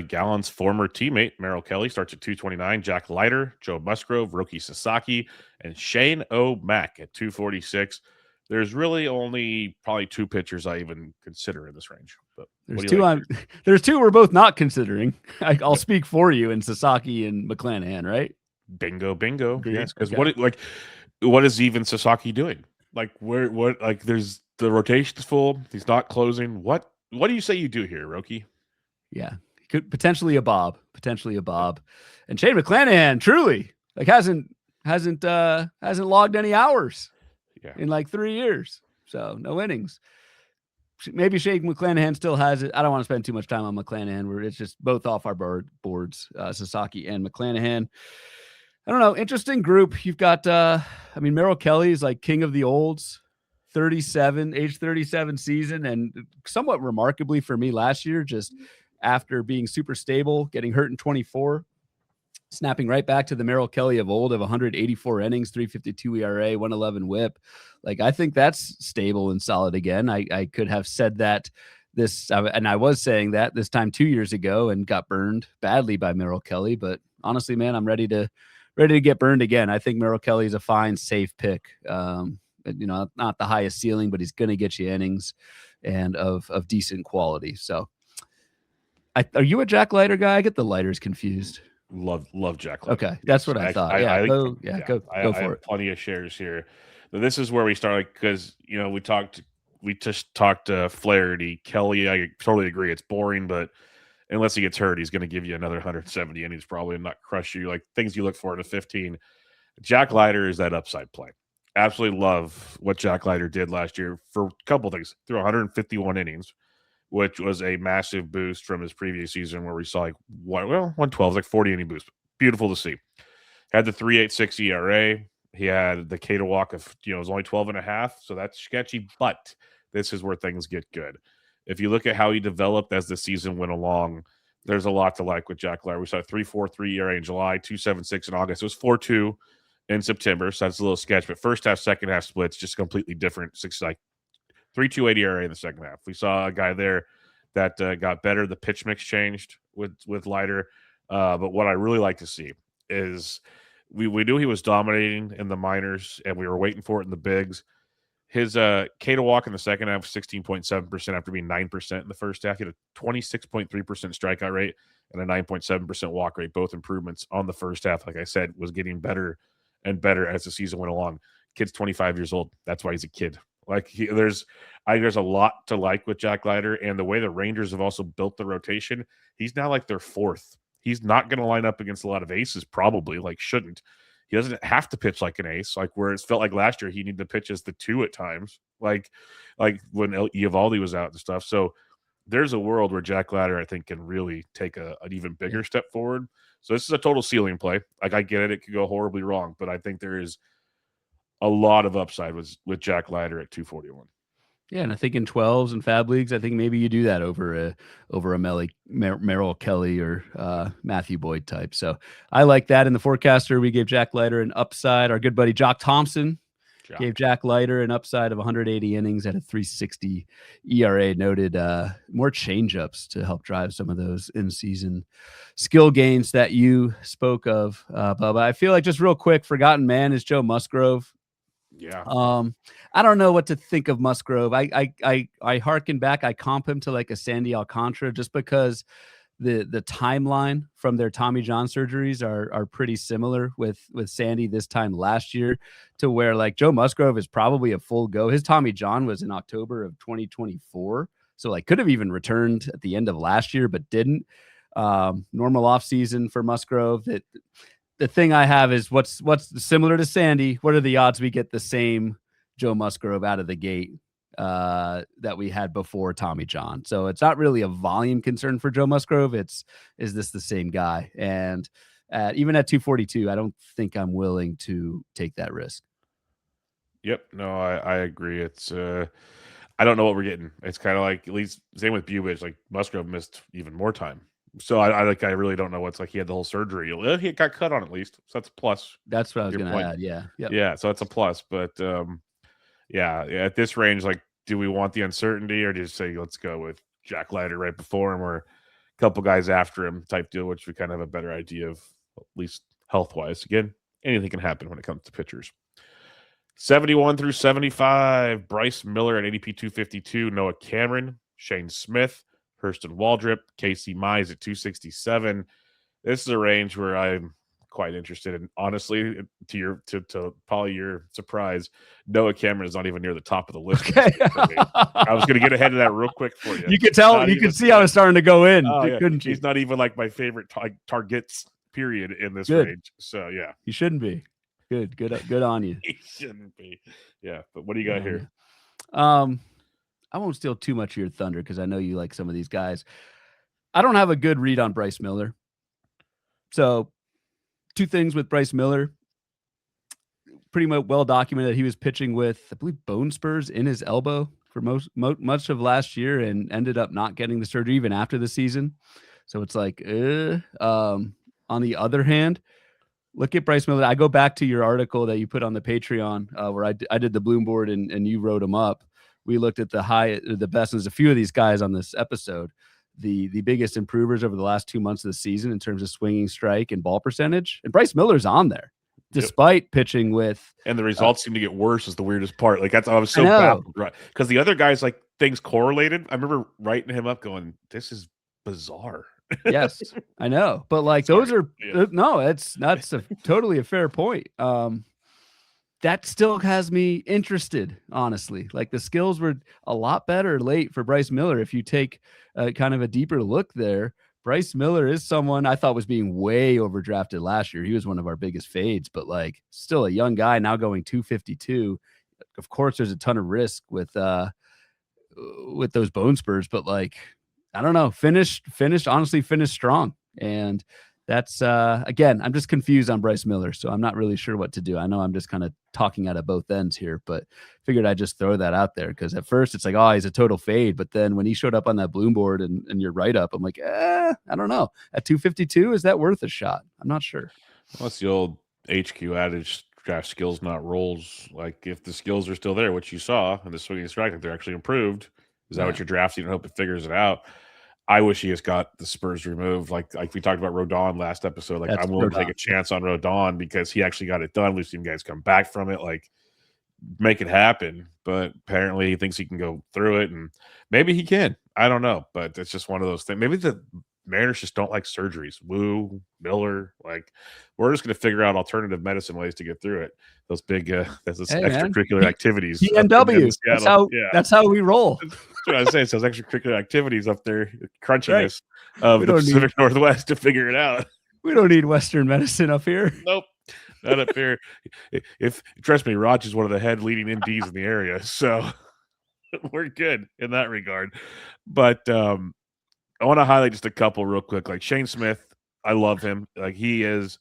Gallen's former teammate, Merrill Kelly, starts at 229. Jack Leiter, Joe Musgrove, Roki Sasaki, and Shane O'Mac at 246. There's really only probably two pitchers I even consider in this range. But there's two we're both not considering. I'll speak for you in Sasaki and McClanahan, right? Bingo. Agreed. Yes, because what is even Sasaki doing? There's the rotation's full. He's not closing. What do you say you do here, Roki? Yeah, could potentially a Bob. And Shane McClanahan truly hasn't logged any hours in like 3 years. So no innings. Maybe Shane McClanahan still has it. I don't want to spend too much time on McClanahan, where it's just both off our boards, Sasaki and McClanahan. I don't know. Interesting group. You've got, Merrill Kelly is like king of the olds. age 37 season, and somewhat remarkably for me last year, just after being super stable, getting hurt in 24, snapping right back to the Merrill Kelly of old of 184 innings, 3.52 ERA, 111 WHIP. Like, I think that's stable and solid again. I could have said that and I was saying that this time 2 years ago and got burned badly by Merrill Kelly, but honestly, man, I'm ready to get burned again. I think Merrill Kelly is a fine, safe pick. Not the highest ceiling, but he's going to get you innings and of decent quality. So are you a Jack Leiter guy? I get the Leiters confused. Love Jack Leiter. Okay. That's what I thought. Go for it. Plenty of shares here. This is where we start, because, we just talked Flaherty, Kelly. I totally agree. It's boring, but unless he gets hurt, he's going to give you another 170 innings probably and not crush you. Like things you look for in a 15. Jack Leiter is that upside play. Absolutely love what Jack Leiter did last year for a couple of things. Through 151 innings, which was a massive boost from his previous season where we saw 112, like 40 inning boost. Beautiful to see. Had the 3.86 ERA. He had the K to walk of, it was only 12.5, so that's sketchy. But this is where things get good. If you look at how he developed as the season went along, there's a lot to like with Jack Leiter. We saw 3.43 ERA in July, 2.76 in August. It was 4.2 in September, so that's a little sketch. But first half, second half splits just completely different. 3.28 ERA in the second half. We saw a guy there that got better. The pitch mix changed with Leiter. But what I really like to see is we knew he was dominating in the minors, and we were waiting for it in the bigs. His K to walk in the second half was 16.7% after being 9% in the first half. He had a 26.3% strikeout rate and a 9.7% walk rate, both improvements on the first half. Like I said, was getting better and better as the season went along. Kid's 25 years old. That's why he's a kid. Like there's a lot to like with Jack Leiter, and the way the Rangers have also built the rotation. He's now like their fourth. He's not going to line up against a lot of aces, probably, like shouldn't. He doesn't have to pitch like an ace, like where it felt like last year he needed to pitch as the two at times, like when Eovaldi was out and stuff. So there's a world where Jack Leiter, I think, can really take an even bigger step forward. So this is a total ceiling play. Like I get it, it could go horribly wrong, but I think there is a lot of upside with Jack Leiter at 241. Yeah, and I think in 12s and Fab leagues, I think maybe you do that over a Merrill Kelly or Matthew Boyd type. So I like that. In the forecaster, we gave Jack Leiter an upside. Our good buddy Jock Thompson gave Jack Leiter an upside of 180 innings at a 3.60 ERA. Noted more changeups to help drive some of those in-season skill gains that you spoke of, Bubba. I feel like just real quick, forgotten man is Joe Musgrove. Yeah. I don't know what to think of Musgrove. I harken back. I comp him to like a Sandy Alcantara just because the timeline from their Tommy John surgeries are pretty similar with Sandy this time last year, to where like Joe Musgrove is probably a full go. His Tommy John was in October of 2024. So like could have even returned at the end of last year, but didn't. Normal off season for Musgrove. The thing I have is what's similar to Sandy. What are the odds we get the same Joe Musgrove out of the gate that we had before Tommy John? So it's not really a volume concern for Joe Musgrove. Is this the same guy? And even at 242, I don't think I'm willing to take that risk. Yep. No, I agree. It's I don't know what we're getting. It's kind of like, at least same with Bubich, like Musgrove missed even more time. So I really don't know what's like. He had the whole surgery. He got cut on at least, so that's a plus. That's what I was going to add. Yeah, yeah. So that's a plus. But yeah, at this range, like, do we want the uncertainty, or do you say let's go with Jack Leiter right before him, or a couple guys after him type deal, which we kind of have a better idea of, at least health wise. Again, anything can happen when it comes to pitchers. 71 through 75, Bryce Miller at ADP 252, Noah Cameron, Shane Smith, Hurston Waldrop, Casey Mize at 267. This is a range where I'm quite interested in. Honestly, to Polly, your surprise, Noah Cameron is not even near the top of the list. Okay. I was going to get ahead of that real quick for you. You could tell, you could see how it's starting to go in, couldn't you? He's not even like my favorite targets period in this range. So yeah, he shouldn't be. Good on you. He shouldn't be. Yeah, but what do you got here? I won't steal too much of your thunder because I know you like some of these guys. I don't have a good read on Bryce Miller. So two things with Bryce Miller. Pretty much well documented. He was pitching with, I believe, bone spurs in his elbow for much of last year and ended up not getting the surgery even after the season. So it's like, on the other hand, look at Bryce Miller. I go back to your article that you put on the Patreon where I did the Bloom board and you wrote them up. We looked at the best. There's a few of these guys on this episode, the biggest improvers over the last 2 months of the season in terms of swinging strike and ball percentage. And Bryce Miller's on there despite pitching with. And the results seem to get worse is the weirdest part. Like I was so baffled, right? Because the other guys, like things correlated. I remember writing him up going, this is bizarre. Yes, I know. But like those are that's totally a fair point. That still has me interested, honestly. Like the skills were a lot better late for Bryce Miller. If you take kind of a deeper look there, Bryce Miller is someone I thought was being way overdrafted last year. He was one of our biggest fades, but like still a young guy now going 252. Of course, there's a ton of risk with those bone spurs, but like, I don't know, finished strong. And That's again, I'm just confused on Bryce Miller, so I'm not really sure what to do. I know I'm just kind of talking out of both ends here, but figured I'd just throw that out there because at first it's like, oh, he's a total fade, but then when he showed up on that Bloom board and your write up, I'm like, I don't know. At 252, is that worth a shot? I'm not sure. Well, that's the old HQ adage: draft skills, not roles. Like if the skills are still there, which you saw in the swinging strike, like they're actually improved. Is that what you're drafting and hope it figures it out? I wish he has got the Spurs removed. Like we talked about Rodon last episode. Like I'm willing to take a chance on Rodon because he actually got it done. We've seen guys come back from it, like make it happen. But apparently he thinks he can go through it, and maybe he can. I don't know, but it's just one of those things. Maybe the Mariners just don't like surgeries. Woo, Miller, like we're just going to figure out alternative medicine ways to get through it. Those big, extracurricular activities. PNW. That's how we roll. That's what I was saying. So those extracurricular activities up there, crunchiness of the Pacific Northwest to figure it out. We don't need Western medicine up here. Nope. Not up here. If trust me, Raj is one of the head leading MDs in the area, so we're good in that regard. But I want to highlight just a couple real quick. Like Shane Smith, I love him. Like he is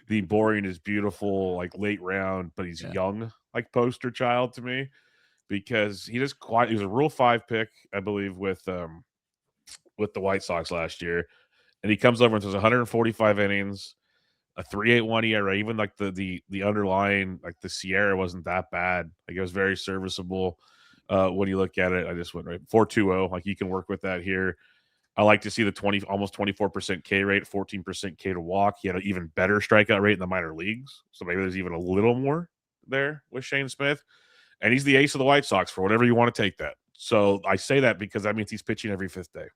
the boring is beautiful, like late round, but he's young, like poster child to me because he just quiet. He was a Rule 5 pick, I believe, with the White Sox last year, and he comes over and throws 145 innings, a 3.81 ERA. Even like the underlying, like the Sierra wasn't that bad. Like it was very serviceable. When you look at it, I just went right 4.20. Like you can work with that here. I like to see the almost 24% K rate, 14% K to walk. He had an even better strikeout rate in the minor leagues. So maybe there's even a little more there with Shane Smith. And he's the ace of the White Sox for whatever you want to take that. So I say that because that means he's pitching every fifth day.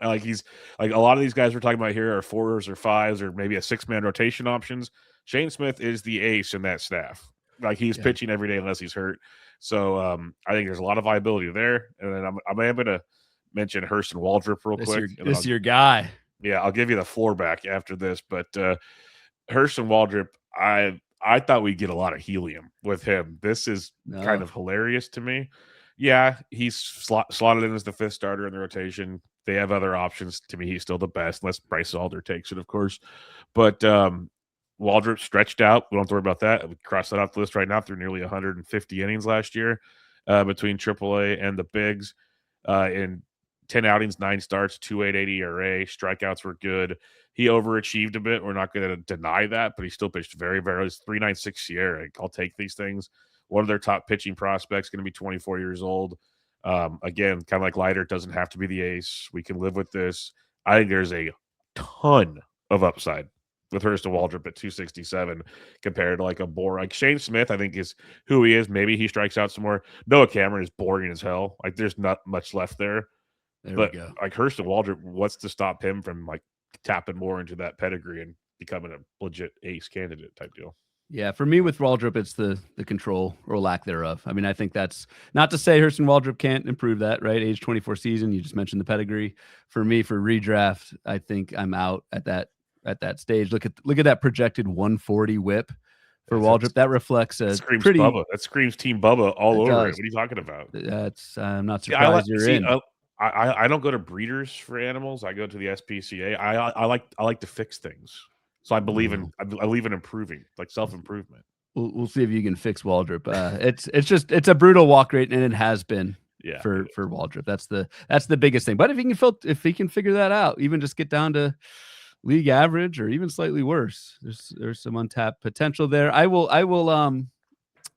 Like he's like a lot of these guys we're talking about here are 4s or 5s or maybe a 6-man rotation options. Shane Smith is the ace in that staff. Like he's pitching every day unless he's hurt. So I think there's a lot of viability there. And then I'm going to mention Hurston Waldrop real quick. This is your guy. Yeah, I'll give you the floor back after this. But Hurston Waldrop, I thought we'd get a lot of helium with him. This is kind of hilarious to me. Yeah, he's slotted in as the 5th starter in the rotation. They have other options. To me, he's still the best, unless Bryce Alder takes it, of course. But Waldrop stretched out. We don't have to worry about that. We cross that off the list right now through nearly 150 innings last year between AAA and the bigs. In 10 outings, 9 starts, 2.88 ERA. Strikeouts were good. He overachieved a bit. We're not going to deny that, but he still pitched very, very. It's 3.96 Sierra. I'll take these things. One of their top pitching prospects, going to be 24 years old. Again, kind of like Leiter, doesn't have to be the ace. We can live with this. I think there's a ton of upside with Hurston Waldrop at 267 compared to like a bore. Like Shane Smith, I think is who he is. Maybe he strikes out some more. Noah Cameron is boring as hell. Like there's not much left there. But like Hurston Waldrop, what's to stop him from like tapping more into that pedigree and becoming a legit ace candidate type deal? Yeah, for me with Waldrop, it's the control or lack thereof. I mean, I think that's not to say Hurston Waldrop can't improve that, right? Age 24 season, you just mentioned the pedigree. For me, for redraft, I think I'm out at that stage. Look at that projected 140 whip for Waldrop. That reflects that screams Bubba. That screams Team Bubba all over it. What are you talking about? That's I'm not surprised you're in. I don't go to breeders for animals. I go to the SPCA. I like to fix things. So I believe in improving, like self-improvement. We'll see if you can fix Waldrop. It's a brutal walk rate, and it has been for Waldrop. That's the biggest thing. But if he can figure that out, even just get down to league average or even slightly worse, there's some untapped potential there. I will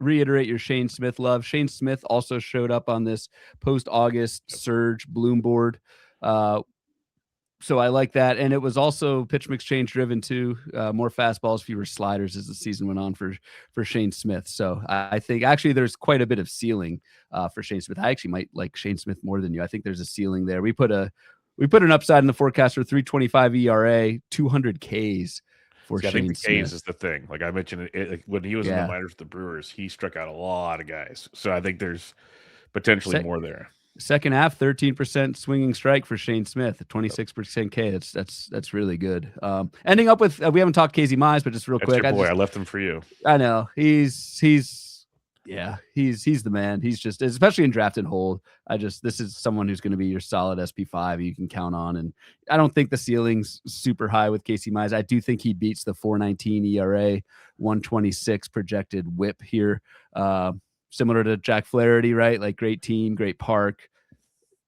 reiterate your Shane Smith love. Shane Smith also showed up on this post-August surge Bloom board. So I like that. And it was also pitch mix change driven too. More fastballs, fewer sliders as the season went on for Shane Smith. So I think actually there's quite a bit of ceiling for Shane Smith. I actually might like Shane Smith more than you. I think there's a ceiling there. We put an upside in the forecast for 3.25 ERA, 200 Ks for Shane Smith. I think the Ks is the thing. Like I mentioned, when he was in the minors with the Brewers, he struck out a lot of guys. So I think there's potentially more there. Second half, 13% swinging strike for Shane Smith, 26% K. That's really good. Ending up with we haven't talked Casey Mize, but just real quick, I left him for you. I know he's Yeah, he's the man. He's just, especially in draft and hold. This is someone who's going to be your solid SP5 you can count on. And I don't think the ceiling's super high with Casey Mize. I do think he beats the 4.19 ERA, 126 projected WHIP here. Similar to Jack Flaherty, right? Like great team, great park.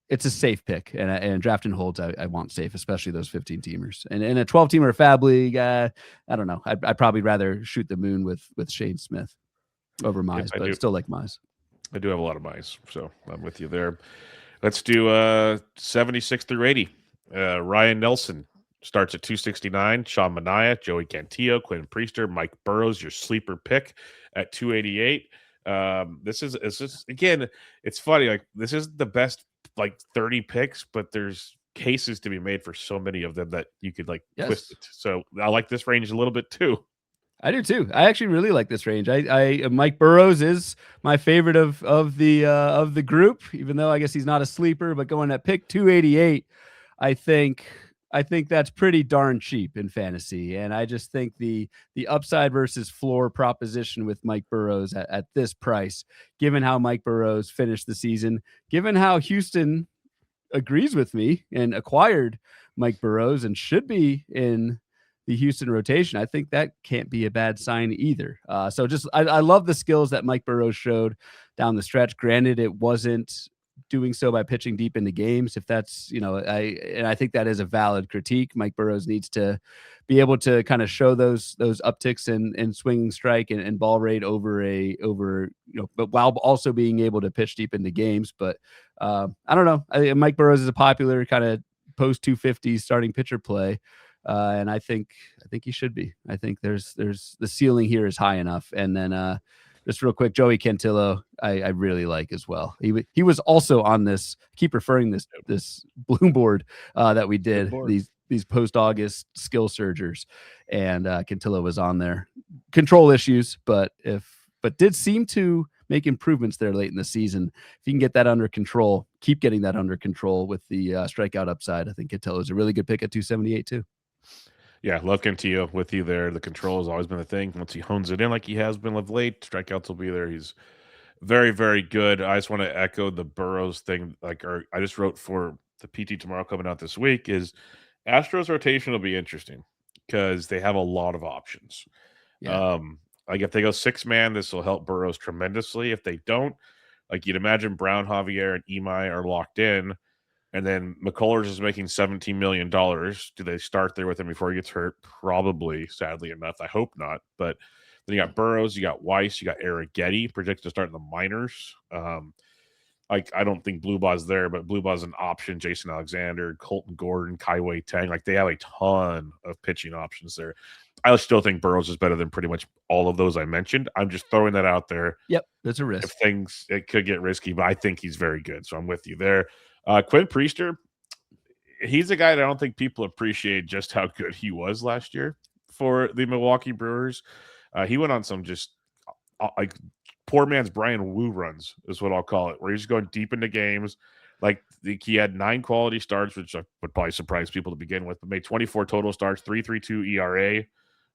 It's a safe pick, and draft and holds I want safe, especially those 15 teamers. And in a 12 teamer fab league, I don't know. I'd probably rather shoot the moon with Shane Smith over Mize, but I still like Mize. I do have a lot of Mize, so I'm with you there. Let's do 76 through 80. Ryan Nelson starts at 269. Sean Manaea, Joey Cantillo, Quinn Priester, Mike Burrows, your sleeper pick at 288. This is again, it's funny. Like this is the best 30 picks, but there's cases to be made for so many of them that you could twist it. So I like this range a little bit too. I do too. I actually really like this range. Mike Burrows is my favorite of the group, even though I guess he's not a sleeper. But going at pick 288, I think that's pretty darn cheap in fantasy. And I just think the upside versus floor proposition with Mike Burrows at this price, given how Mike Burrows finished the season, given how Houston agrees with me and acquired Mike Burrows and should be in the Houston rotation, I think that can't be a bad sign either. So I love the skills that Mike Burrows showed down the stretch. Granted, it wasn't doing so by pitching deep into games. If that's, I think that is a valid critique. Mike Burrows needs to be able to kind of show those upticks in swinging strike and ball rate but while also being able to pitch deep into games. But I don't know. Mike Burrows is a popular kind of post 250 starting pitcher play. And I think he should be. I think there's the ceiling here is high enough. And then just real quick, Joey Cantillo, I really like as well. He was also on this. Keep referring this Bloom board that we did, these post August skill surgers, and Cantillo was on there. Control issues, but did seem to make improvements there late in the season. If you can get that under control, keep getting that under control with the strikeout upside, I think Cantillo is a really good pick at 278 too. Yeah, love Cantillo with you there. The control has always been the thing. Once he hones it in like he has been of late, strikeouts will be there. He's very, very good. I just want to echo the Burrows thing. I just wrote for the PT tomorrow coming out this week is Astros rotation will be interesting because they have a lot of options. Yeah. If they go 6-man, this will help Burrows tremendously. If they don't, you'd imagine Brown, Javier, and Imai are locked in. And then McCullers is making $17 million. Do they start there with him before he gets hurt? Probably, sadly enough. I hope not. But then you got Burrows, you got Weiss, you got Arrighetti projected to start in the minors. I don't think Blue Ball's there, but Blue Ball's an option. Jason Alexander, Colton Gordon, Kaiwei Tang. They have a ton of pitching options there. I still think Burrows is better than pretty much all of those I mentioned. I'm just throwing that out there. Yep, that's a risk. It could get risky, but I think he's very good. So I'm with you there. Quinn Priester, he's a guy that I don't think people appreciate just how good he was last year for the Milwaukee Brewers. He went on some just poor man's Brian Wu runs is what I'll call it, where he's going deep into games. He had 9 quality starts, which would probably surprise people to begin with, but made 24 total starts, 3.32 ERA,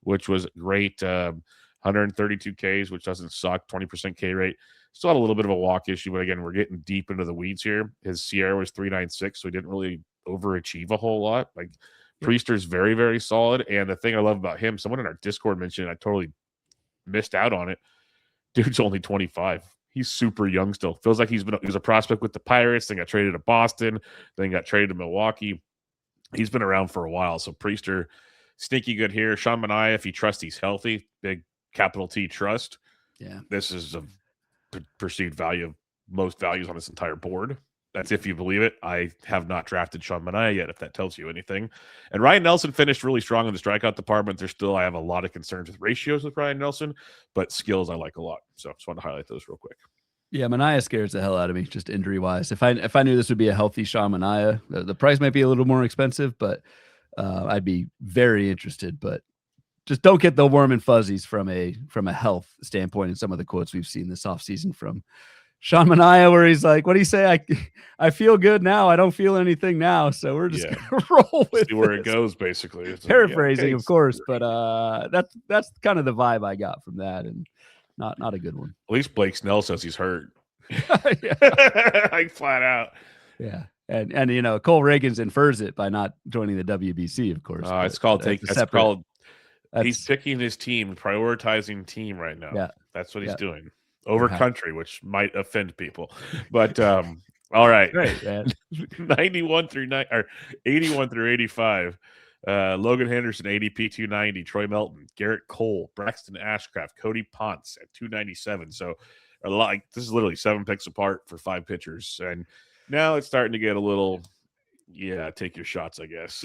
which was great. 132 Ks, which doesn't suck, 20% K rate. Still had a little bit of a walk issue, but again, we're getting deep into the weeds here. His Sierra was 3.96, so he didn't really overachieve a whole lot. Priester's very, very solid. And the thing I love about him, someone in our Discord mentioned, I totally missed out on it. Dude's only 25. He's super young still. Feels like he was a prospect with the Pirates, then got traded to Boston, then got traded to Milwaukee. He's been around for a while. So Priester, sneaky good here. Sean Manaea, if you trust he's healthy, big capital T trust. Yeah. This is a perceived value of most values on this entire board. That's if you believe it. I have not drafted Sean Manaea yet, if that tells you anything. And Ryan Nelson finished really strong in the strikeout department. I have a lot of concerns with ratios with Ryan Nelson, but skills I like a lot. So just want to highlight those real quick. Yeah, Manaea scares the hell out of me, just injury wise. If I knew this would be a healthy Sean Manaea, the price might be a little more expensive, but I'd be very interested. But just don't get the warm and fuzzies from a health standpoint in some of the quotes we've seen this offseason from Sean Manaea, where he's like, what do you say? I feel good now. I don't feel anything now. So we're just gonna roll with see where it goes, basically. It's paraphrasing, of course, but that's kind of the vibe I got from that. And Not a good one. At least Blake Snell says he's hurt. Yeah. Like flat out. Yeah. And Cole Reagans infers it by not joining the WBC, of course. It's called he's That's picking his team, prioritizing team right now. Yeah. That's what he's doing over You're country, which might offend people. But all right, great, man. 81 through 85. Logan Henderson, ADP 290, Troy Melton, Garrett Cole, Braxton Ashcraft, Cody Ponce at 297. So this is literally 7 picks apart for 5 pitchers. And now it's starting to get a little, take your shots, I guess.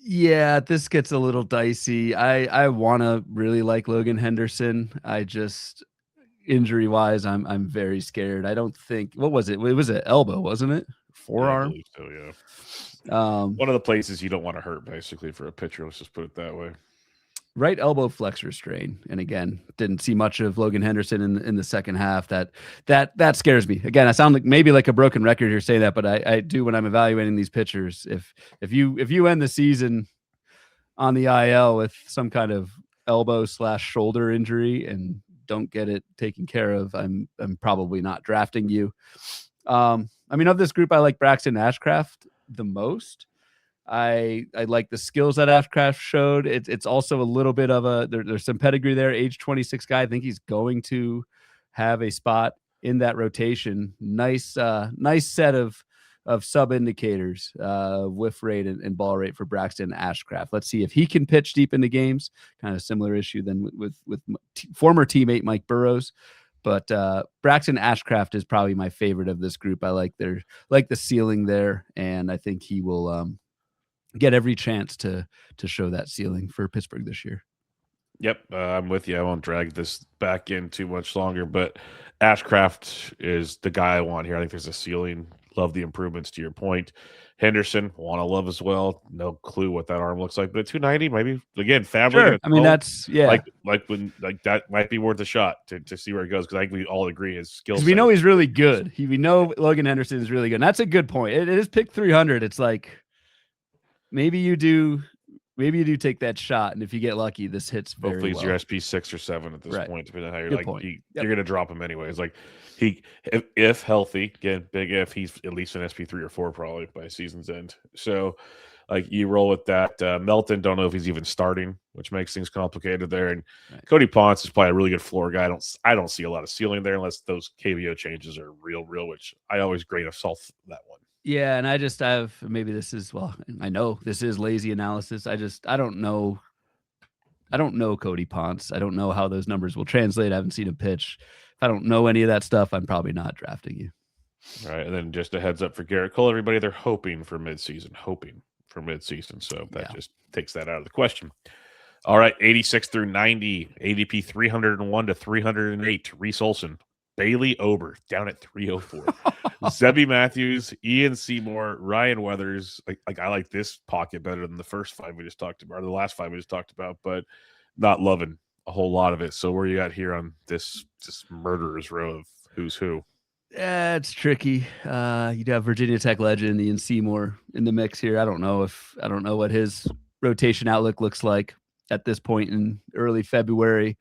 Yeah, this gets a little dicey. I want to really like Logan Henderson. I just injury wise, I'm very scared. I don't think what was it? It was an elbow, wasn't it? Forearm. Yeah, I believe so, yeah. One of the places you don't want to hurt, basically, for a pitcher. Let's just put it that way. Right elbow flexor strain, and again, didn't see much of Logan Henderson in the second half. That scares me. Again, I sound like maybe like a broken record here saying that, but I do when I'm evaluating these pitchers. If you end the season on the IL with some kind of elbow/shoulder injury and don't get it taken care of, I'm probably not drafting you. Of this group, I like Braxton Ashcraft the most. I like the skills that Ashcraft showed. It's also a little bit of there's some pedigree there. Age 26 guy. I think he's going to have a spot in that rotation. Nice set of sub indicators, whiff rate and ball rate for Braxton Ashcraft. Let's see if he can pitch deep into games. Kind of similar issue than with former teammate Mike Burrows. But Braxton Ashcraft is probably my favorite of this group. I like the ceiling there, and I think he will get every chance to show that ceiling for Pittsburgh this year. Yep, I'm with you. I won't drag this back in too much longer, but Ashcraft is the guy I want here. I think there's a ceiling. Love the improvements to your point. Henderson, want to love as well. No clue what that arm looks like, but at 290, maybe again, family. Sure. I mean, that's like that might be worth a shot to see where it goes because I think we all agree his skill. We know he's really good. We know Logan Henderson is really good. And that's a good point. It is pick 300. It's like maybe you do take that shot, and if you get lucky, this hits very hopefully he's well. your SP 6 or 7 at this point, depending on how you're you're gonna drop him anyways. Like if healthy, again, big if, he's at least an SP 3 or 4 probably by season's end. So like you roll with that. Melton, don't know if he's even starting, which makes things complicated there. And Cody Ponce is probably a really good floor guy. I don't see a lot of ceiling there unless those KBO changes are real, which I always grain of salt that one. Yeah, and I just have maybe this is I know this is lazy analysis. I don't know Cody Ponce. I don't know how those numbers will translate. I haven't seen him pitch. If I don't know any of that stuff, I'm probably not drafting you. All right, and then just a heads up for Garrett Cole, everybody, they're hoping for midseason. So that just takes that out of the question. All right, 86 through 90, ADP 301 to 308, Reese Olson. Bailey Ober down at 304. Zebby Matthews, Ian Seymour, Ryan Weathers. Like I like this pocket better than the first 5 we just talked about, or the last 5 we just talked about, but not loving a whole lot of it. So where you at here on this murderer's row of who's who? Yeah, it's tricky. You'd have Virginia Tech legend Ian Seymour in the mix here. I don't know what his rotation outlook looks like at this point in early February.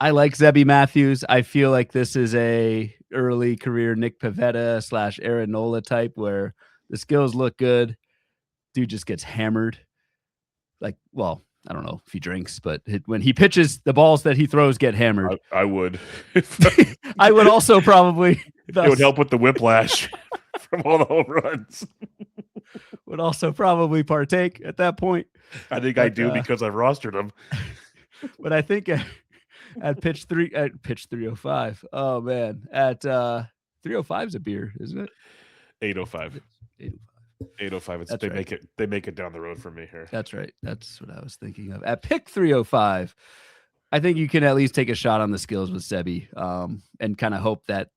I like Zebby Matthews. I feel like this is a early career Nick Pivetta / Aaron Nola type where the skills look good. Dude just gets hammered. I don't know if he drinks, but when he pitches, the balls that he throws get hammered. I would. I would also probably. It would help with the whiplash from all the home runs. Would also probably partake at that point. I think I do because I've rostered him. But I think at pitch 305. Oh man, at 305 is a beer, isn't it? 805. 805. They make it down the road for me here. That's right. That's what I was thinking of. At pick 305, I think you can at least take a shot on the skills with Sebi, and kind of hope that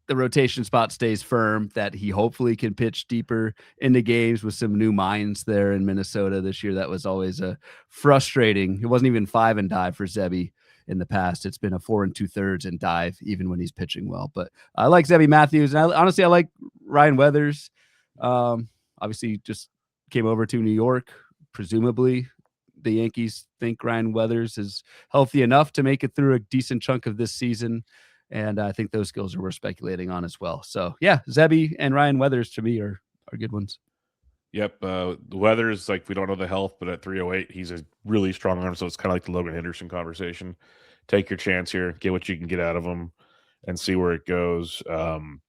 the rotation spot stays firm, that he hopefully can pitch deeper into games with some new minds there in Minnesota this year. That was always a frustrating. It wasn't even 5 and dive for Sebi in the past. It's been a 4 2/3 and dive, even when he's pitching well. But I like Zebby Matthews, and I like Ryan Weathers. Obviously, just came over to New York, presumably the Yankees think Ryan Weathers is healthy enough to make it through a decent chunk of this season. And I think those skills are worth speculating on as well. So yeah, Zebby and Ryan Weathers to me are good ones. Yep. The Weathers, like, we don't know the health, but at 308, he's a really strong arm. So it's kind of like the Logan Henderson conversation. Take your chance here, get what you can get out of him, and see where it goes. I'm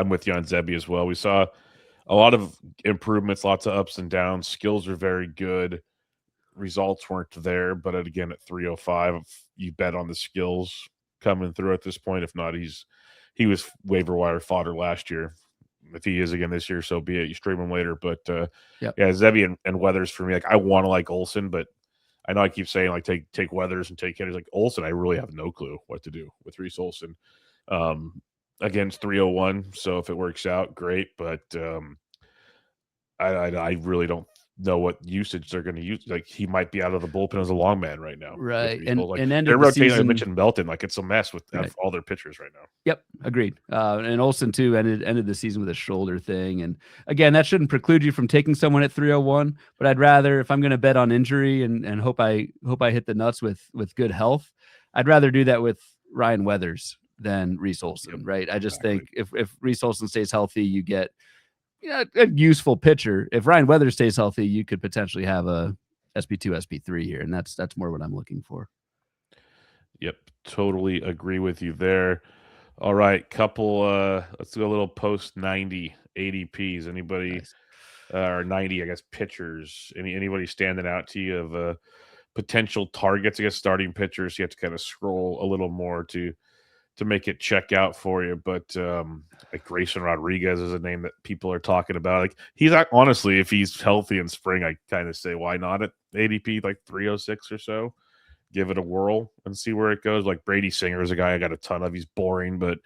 with you on Zebby as well. We saw a lot of improvements, lots of ups and downs. Skills are very good. Results weren't there, but again, at 305, you bet on the skills coming through at this point. If not, he was waiver wire fodder last year. If he is again this year, so be it. You stream him later. But Yep. yeah, Zebby and Weathers for me. Like, I want to like Olsen, but I know I keep saying like take Weathers and take hitters. Like Olsen, I really have no clue what to do with Reese Olsen. Against 301. So if it works out, great. But I really don't know what usage they're going to use. Like, he might be out of the bullpen as a long man right now. Right. Like, and end they're of the rotating. I season, mentioned Melton. Like, it's a mess with Right. all their pitchers right now. Yep, agreed. And Olsen too ended the season with a shoulder thing, and again, that shouldn't preclude you from taking someone at 301. But I'd rather, if I'm going to bet on injury and hope I hit the nuts with good health, I'd rather do that with Ryan Weathers than Reese Olsen. Yep, right? I just exactly. think if Reese Olsen stays healthy, you get a useful pitcher. If Ryan Weathers stays healthy, you could potentially have a SP2, SP3 here, and that's more what I'm looking for. Yep, totally agree with you there. All right, couple. Let's do a little post 90 ADPs. Anybody Nice. or 90, I guess, pitchers? Anybody standing out to you of potential targets? I guess starting pitchers. You have to kind of scroll a little more to make it check out for you. But like Grayson Rodriguez is a name that people are talking about. Like, he's honestly, if he's healthy in spring, I kind of say why not at ADP like 306 or so. Give it a whirl and see where it goes. Like Brady Singer is a guy I got a ton of. He's boring, but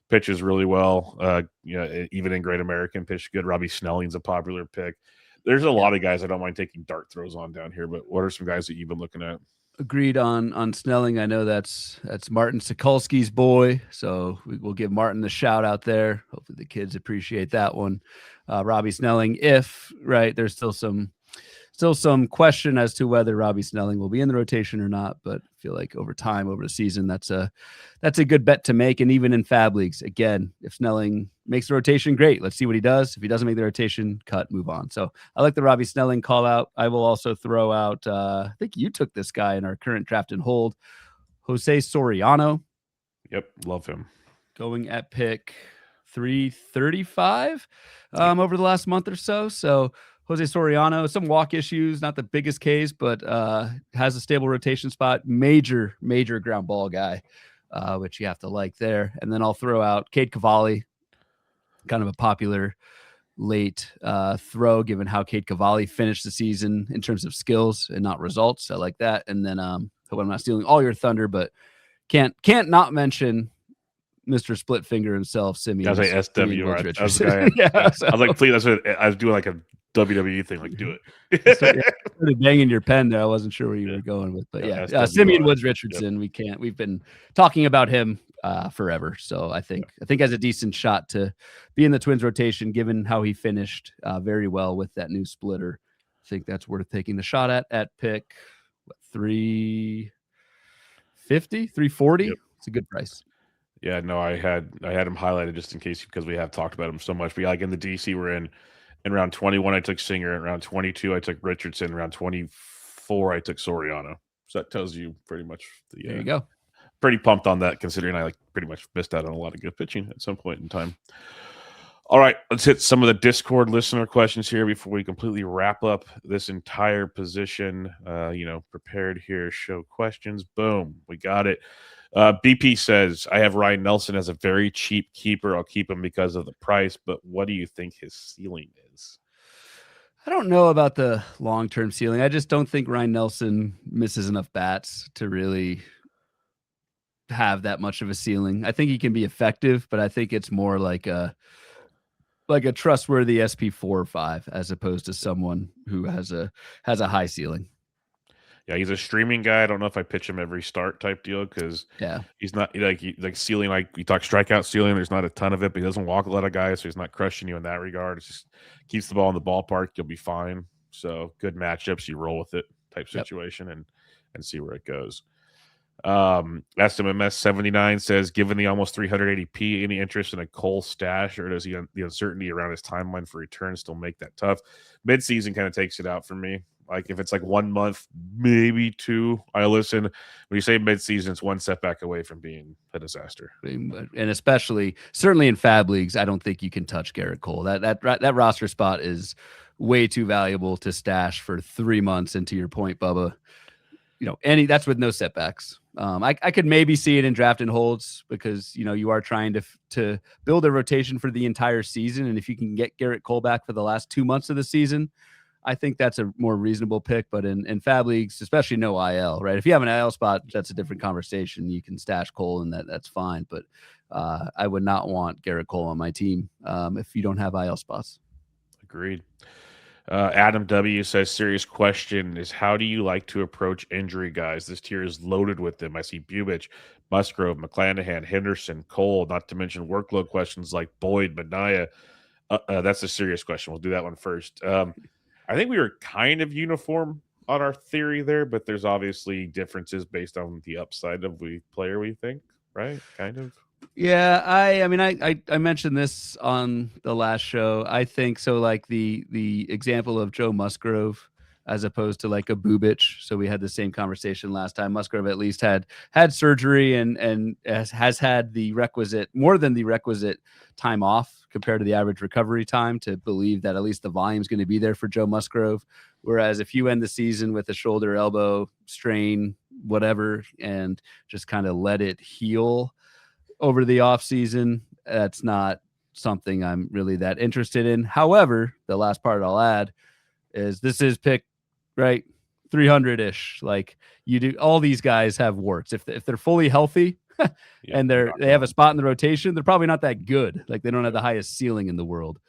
pitches really well. Even in Great American, pitched good. Robbie Snelling's a popular pick. There's a lot of guys I don't mind taking dart throws on down here, but what are some guys that you've been looking at? Agreed on Snelling. I know that's Martin Sokolsky's boy, so we'll give Martin the shout out there. Hopefully the kids appreciate that one. Robbie Snelling, there's still some question as to whether Robbie Snelling will be in the rotation or not, but I feel like over time, over the season, that's a good bet to make. And even in fab leagues, again, if Snelling makes the rotation, great. Let's see what he does. If he doesn't make the rotation, cut, move on. So I like the Robbie Snelling call out. I will also throw out, I think you took this guy in our current draft and hold, Jose Soriano. Yep, love him. Going at pick 335 over the last month or so. So Jose Soriano, some walk issues, not the biggest case, but has a stable rotation spot. Major ground ball guy, which you have to like there. And then I'll throw out Cade Cavalli, kind of a popular late throw, given how Cade Cavalli finished the season in terms of skills and not results. I like that. And then hope I'm not stealing all your thunder, but can't not mention Mr. Split Finger himself, Simeon. I was like SWR. I was like, please. That's what I was doing, like a WWE thing. Like, do it. Started banging your pen there. I wasn't sure where you were going with, but Simeon Woods Richardson. Yep. We've been talking about him forever, so I think has a decent shot to be in the Twins rotation, given how he finished very well with that new splitter. I think that's worth taking the shot at pick 350, 340. Yep. It's a good price. Yeah, no, I had him highlighted just in case, because we have talked about him so much. But like in the DC we're in round 21, I took Singer. In round 22, I took Richardson. In round 24, I took Soriano. So that tells you pretty much. There you go. Pretty pumped on that, considering I pretty much missed out on a lot of good pitching at some point in time. All right, let's hit some of the Discord listener questions here before we completely wrap up this entire position. Prepared here, show questions. Boom, we got it. BP says, I have Ryan Nelson as a very cheap keeper. I'll keep him because of the price, but what do you think his ceiling is? I don't know about the long-term ceiling. I just don't think Ryan Nelson misses enough bats to really have that much of a ceiling. I think he can be effective, but I think it's more like a trustworthy SP4 or 5 as opposed to someone who has a high ceiling. Yeah, he's a streaming guy. I don't know if I pitch him every start type deal, because he's not like ceiling. Like you talk strikeout ceiling, there's not a ton of it, but he doesn't walk a lot of guys, so he's not crushing you in that regard. It's just keeps the ball in the ballpark, you'll be fine. So good matchups, you roll with it. type Yep. situation and see where it goes. SMMS 79 says, given the almost 380 p, any interest in a Cole stash, or does the uncertainty around his timeline for return still make that tough? Midseason kind of takes it out for me. Like if it's like 1 month, maybe 2, I listen. When you say midseason, it's one setback away from being a disaster. And especially, certainly in fab leagues, I don't think you can touch Garrett Cole. That roster spot is way too valuable to stash for 3 months. And to your point, Bubba, that's with no setbacks. I could maybe see it in draft and holds because you are trying to build a rotation for the entire season, and if you can get Garrett Cole back for the last 2 months of the season, I think that's a more reasonable pick. But in fab leagues, especially no IL, right? If you have an IL spot, that's a different conversation. You can stash Cole, and that's fine. But I would not want Garrett Cole on my team if you don't have IL spots. Agreed. Adam W says, serious question is, how do you like to approach injury guys? This tier is loaded with them. I see Bubich, Musgrove, McClanahan, Henderson, Cole, not to mention workload questions like Boyd, Mania. That's a serious question. We'll do that one first. I think we were kind of uniform on our theory there, but there's obviously differences based on the upside of the player we think, right? Kind of. Yeah, I mean, I mentioned this on the last show. I think so. Like the example of Joe Musgrove as opposed to like a Bubich. So we had the same conversation last time. Musgrove at least had surgery and has had the requisite, more than the requisite time off compared to the average recovery time to believe that at least the volume is going to be there for Joe Musgrove. Whereas if you end the season with a shoulder, elbow strain, whatever, and just kind of let it heal over the off season, that's not something I'm really that interested in. However, the last part I'll add is this is pick right 300-ish. Like you do, all these guys have warts. If they're fully healthy and they have a spot in the rotation, they're probably not that good. Like they don't have the highest ceiling in the world.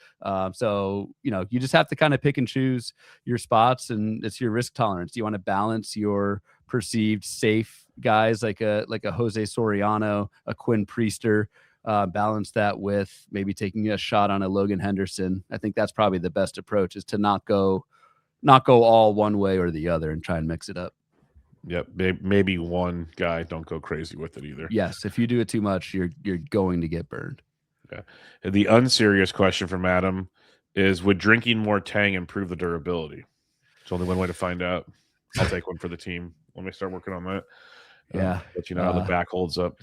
So you just have to kind of pick and choose your spots, and it's your risk tolerance. Do you want to balance your perceived safe guys like a Jose Soriano, a Quinn Priester, balance that with maybe taking a shot on a Logan Henderson? I think that's probably the best approach, is to not go all one way or the other and try and mix it up. Yep, maybe one guy. Don't go crazy with it either. Yes, if you do it too much, you're going to get burned. Yeah. The unserious question from Adam is, would drinking more Tang improve the durability? It's only one way to find out. I'll take one for the team. Let me start working on that. Yeah, let you know how the back holds up.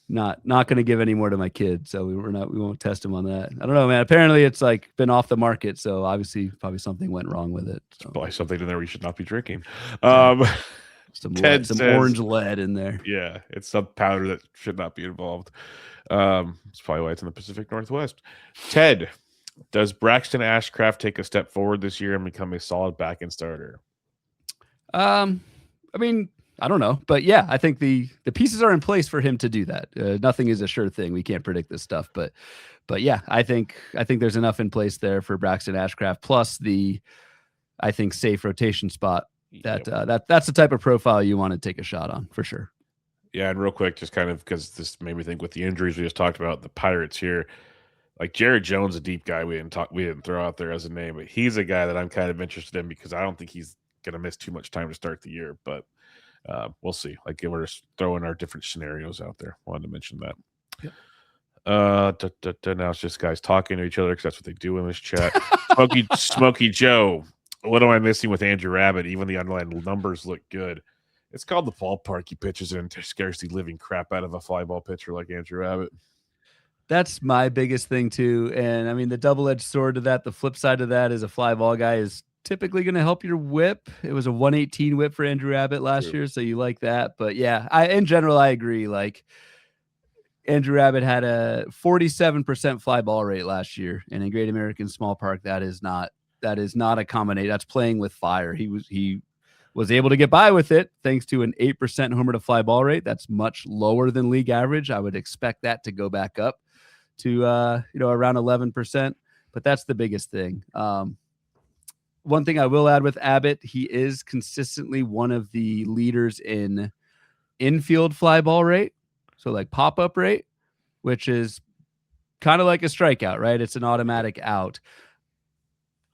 Not going to give any more to my kid, so we won't test him on that. I don't know, man. Apparently, it's like been off the market, so obviously, probably something went wrong with it. So. Probably something in there we should not be drinking. Some says, orange lead in there. Yeah, it's some powder that should not be involved. It's probably why it's in the Pacific Northwest. Ted, does Braxton Ashcraft take a step forward this year and become a solid back-end starter? I mean, I don't know, but yeah, I think the pieces are in place for him to do that. Nothing is a sure thing. We can't predict this stuff, but yeah, I think there's enough in place there for Braxton Ashcraft, plus the, I think, safe rotation spot. That's the type of profile you want to take a shot on for sure. Yeah, and real quick, just kind of because this made me think with the injuries we just talked about, the Pirates here, like Jared Jones, a deep guy we didn't throw out there as a name, but he's a guy that I'm kind of interested in because I don't think he's going to miss too much time to start the year, but we'll see. Like we're just throwing our different scenarios out there. Wanted to mention that. Yep. Now it's just guys talking to each other because that's what they do in this chat. Smokey Joe. What am I missing with Andrew Rabbit? Even the underlying numbers look good. It's called the ballpark he pitches in. Scares the living crap out of a fly ball pitcher like Andrew Rabbit. That's my biggest thing too. And I mean, the double-edged sword to that, the flip side of that is a fly ball guy is typically going to help your whip. It was a 118 whip for Andrew Abbott last year, so you like that. But yeah, in general, I agree. Like Andrew Abbott had a 47% fly ball rate last year, and in Great American Small Park, that is not a combination. That's playing with fire. He was able to get by with it thanks to an 8% homer to fly ball rate. That's much lower than league average. I would expect that to go back up to around 11%. But that's the biggest thing. One thing I will add with Abbott, he is consistently one of the leaders in infield fly ball rate. So like pop-up rate, which is kind of like a strikeout, right? It's an automatic out.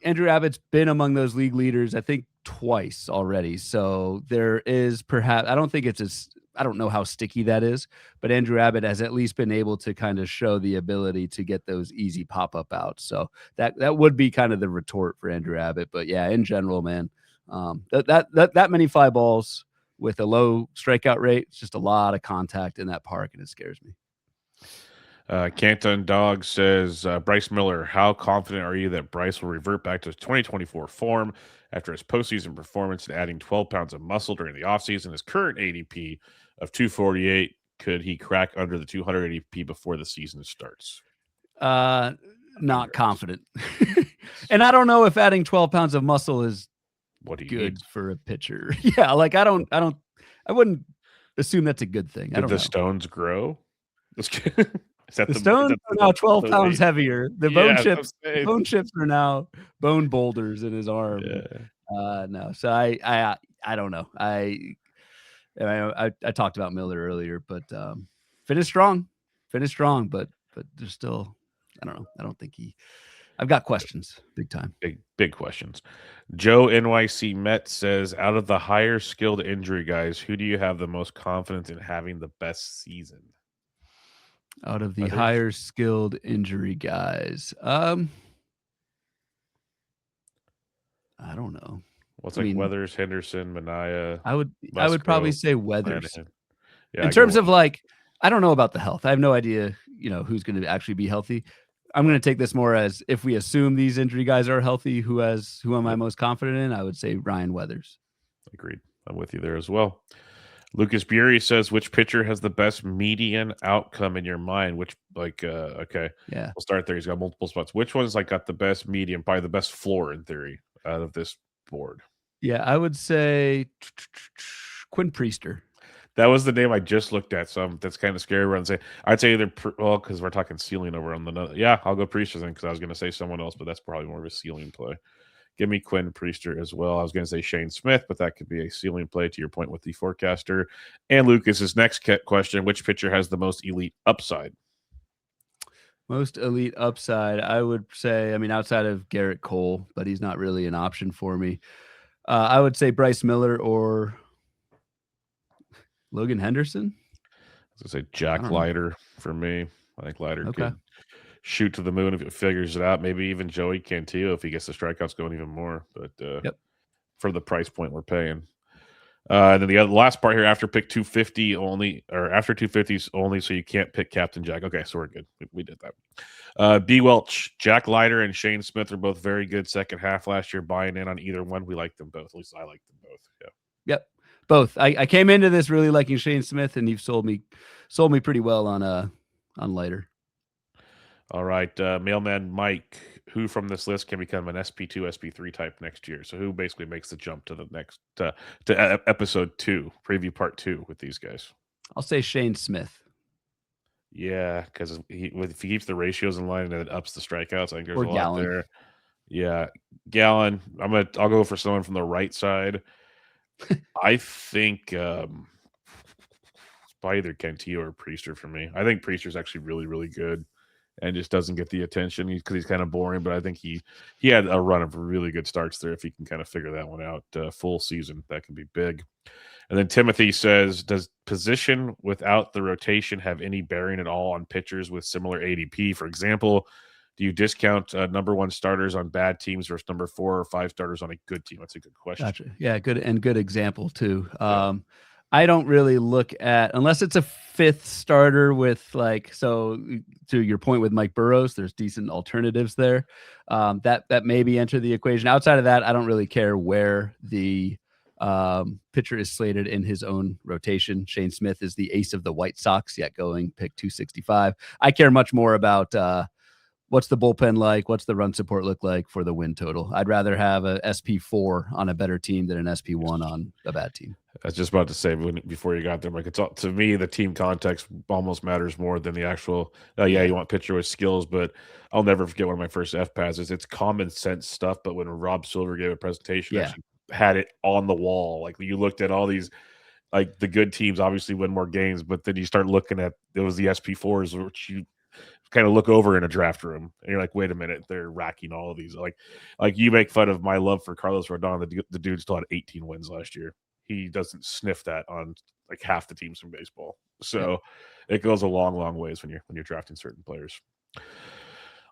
Andrew Abbott's been among those league leaders, I think twice already. So there is perhaps, I don't think it's as, I don't know how sticky that is, but Andrew Abbott has at least been able to kind of show the ability to get those easy pop-up outs. So that would be kind of the retort for Andrew Abbott. But yeah, in general, man, that many fly balls with a low strikeout rate, it's just a lot of contact in that park, and it scares me. Canton Dog says, Bryce Miller, how confident are you that Bryce will revert back to his 2024 form after his postseason performance and adding 12 pounds of muscle during the offseason? His current ADP of 248, could he crack under the 200 ADP before the season starts? Not confident. And I don't know if adding 12 pounds of muscle is what he good needs for a pitcher. Yeah, like I wouldn't assume that's a good thing. I don't know. Stones grow? Is that the stones are now 12 pounds heavier. The bone yeah, chips are now bone boulders in his arm. Yeah. No, so I don't know. I talked about Miller earlier, but finish strong, but there's still, I don't know. I don't think I've got questions, big time. Big questions. Joe NYC Met says, out of the higher skilled injury guys, who do you have the most confidence in having the best season? Out of the higher skilled injury guys, I don't know. What's Weathers, Henderson, Manaea? I would probably say Weathers. Yeah, in terms of like, I don't know about the health. I have no idea, who's going to actually be healthy. I'm going to take this more as if we assume these injury guys are healthy, who am I most confident in? I would say Ryan Weathers. Agreed. I'm with you there as well. Lucas Bury says, which pitcher has the best median outcome in your mind? Which, okay. Yeah. We'll start there. He's got multiple spots. Which one's got the best median, probably the best floor in theory out of this board? Yeah, I would say Quinn Priester. That was the name I just looked at, so that's kind of scary. I'd say either, because we're talking ceiling over on the, yeah, I'll go Priester then, because I was going to say someone else, but that's probably more of a ceiling play. Give me Quinn Priester as well. I was going to say Shane Smith, but that could be a ceiling play to your point with the forecaster. And Lucas's next question, which pitcher has the most elite upside? Most elite upside, I would say, outside of Garrett Cole, but he's not really an option for me. I would say Bryce Miller or Logan Henderson. I was going to say Jack Leiter for me. I think Leiter could shoot to the moon if it figures it out. Maybe even Joey Cantillo if he gets the strikeouts going even more. But for the price point we're paying. And then the last part here, after pick 250 only, or after 250s only, so you can't pick Captain Jack. Okay, so we're good. We did that. B. Welch, Jack Leiter, and Shane Smith are both very good second half last year. Buying in on either one. We like them both. At least I like them both. Yeah. Yep. Both. I came into this really liking Shane Smith, and you've sold me pretty well on Leiter. All right, Mailman Mike, who from this list can become an SP2, SP3 type next year? So who basically makes the jump to the next to episode 2, preview part 2 with these guys? I'll say Shane Smith. Yeah, because if he keeps the ratios in line and it ups the strikeouts, I think there's a lot there. Yeah, Gallon. I'll go for someone from the right side. I think it's probably either Cantillo or Priester for me. I think Priester's actually really, really good and just doesn't get the attention because he's kind of boring. But I think he had a run of really good starts there. If he can kind of figure that one out full season, that can be big. And then Timothy says, does position without the rotation have any bearing at all on pitchers with similar ADP? For example, do you discount number 1 starters on bad teams versus number 4 or 5 starters on a good team? That's a good question. Gotcha. Yeah, good example too. I don't really look at, unless it's a 5th starter with so to your point with Mike Burrows, there's decent alternatives there. That maybe enter the equation. Outside of that, I don't really care where the pitcher is slated in his own rotation. Shane Smith is the ace of the White Sox, yet going pick 265. I care much more about what's the bullpen like? What's the run support look like for the win total? I'd rather have a SP4 on a better team than an SP1 on a bad team. I was just about to say before you got there, Mike, to me, the team context almost matters more than the actual, you want pitcher with skills, but I'll never forget one of my first FPAs. It's common sense stuff, but when Rob Silver gave a presentation, actually had it on the wall. Like you looked at all these, the good teams obviously win more games, but then you start looking at, it was the SP4s, which kind of look over in a draft room and you're like, wait a minute, they're racking all of these. Like you make fun of my love for Carlos Rodon. The dude still had 18 wins last year. He doesn't sniff that on like half the teams in baseball. So it goes a long, long ways when you're drafting certain players.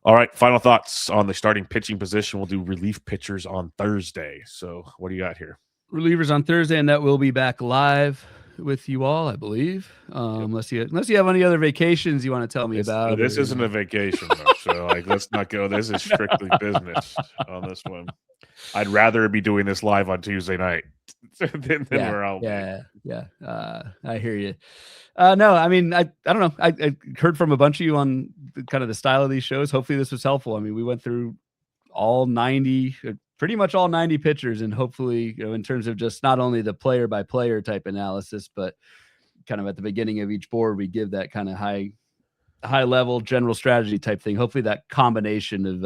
All right, final thoughts on the starting pitching position. We'll do relief pitchers on Thursday. So what do you got here? Relievers on Thursday, and that will be back live with you all, I believe. Unless you have any other vacations you want to tell me about. This isn't a vacation, though, so like let's not go. This is strictly business on this one. I'd rather be doing this live on Tuesday night than where I'll be. I hear you. No, I mean, I don't know. I heard from a bunch of you on kind of the style of these shows. Hopefully this was helpful. I mean, we went through pretty much all 90 pitchers, and hopefully, in terms of just not only the player by player type analysis, but kind of at the beginning of each board, we give that kind of high level general strategy type thing. Hopefully that combination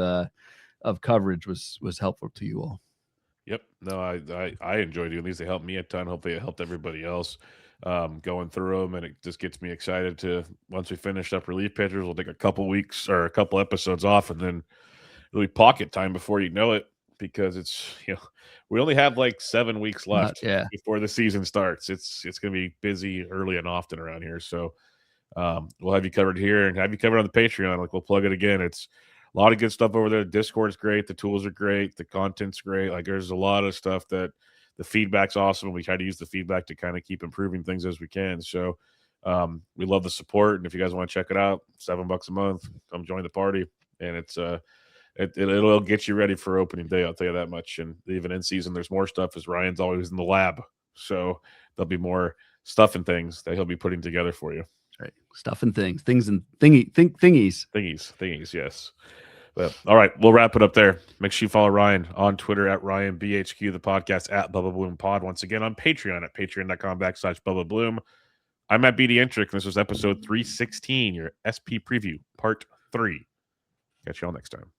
of coverage was helpful to you all. Yep. No, I enjoy doing these. They helped me a ton. Hopefully it helped everybody else going through them. And it just gets me excited to, once we finish up relief pitchers, we'll take a couple weeks or a couple episodes off and then really pocket time before you know it, because it's, we only have like 7 weeks left before the season starts. It's going to be busy early and often around here. So we'll have you covered here and have you covered on the Patreon. Like, we'll plug it again. It's a lot of good stuff over there. Discord's great. The tools are great. The content's great. Like, there's a lot of stuff that the feedback's awesome. We try to use the feedback to kind of keep improving things as we can. So we love the support. And if you guys want to check it out, $7 a month, come join the party. And it's it'll get you ready for opening day. I'll tell you that much. And even in season, there's more stuff, as Ryan's always in the lab. So there'll be more stuff and things that he'll be putting together for you. Right. Stuff and things and thingies. Yes. But, all right, we'll wrap it up there. Make sure you follow Ryan on Twitter at RyanBHQ, the podcast at Bubba Bloom Pod. Once again, on Patreon at patreon.com/Bubba Bloom. I'm at BD Entrick, and this was episode 316, your SP preview, part 3. Catch you all next time.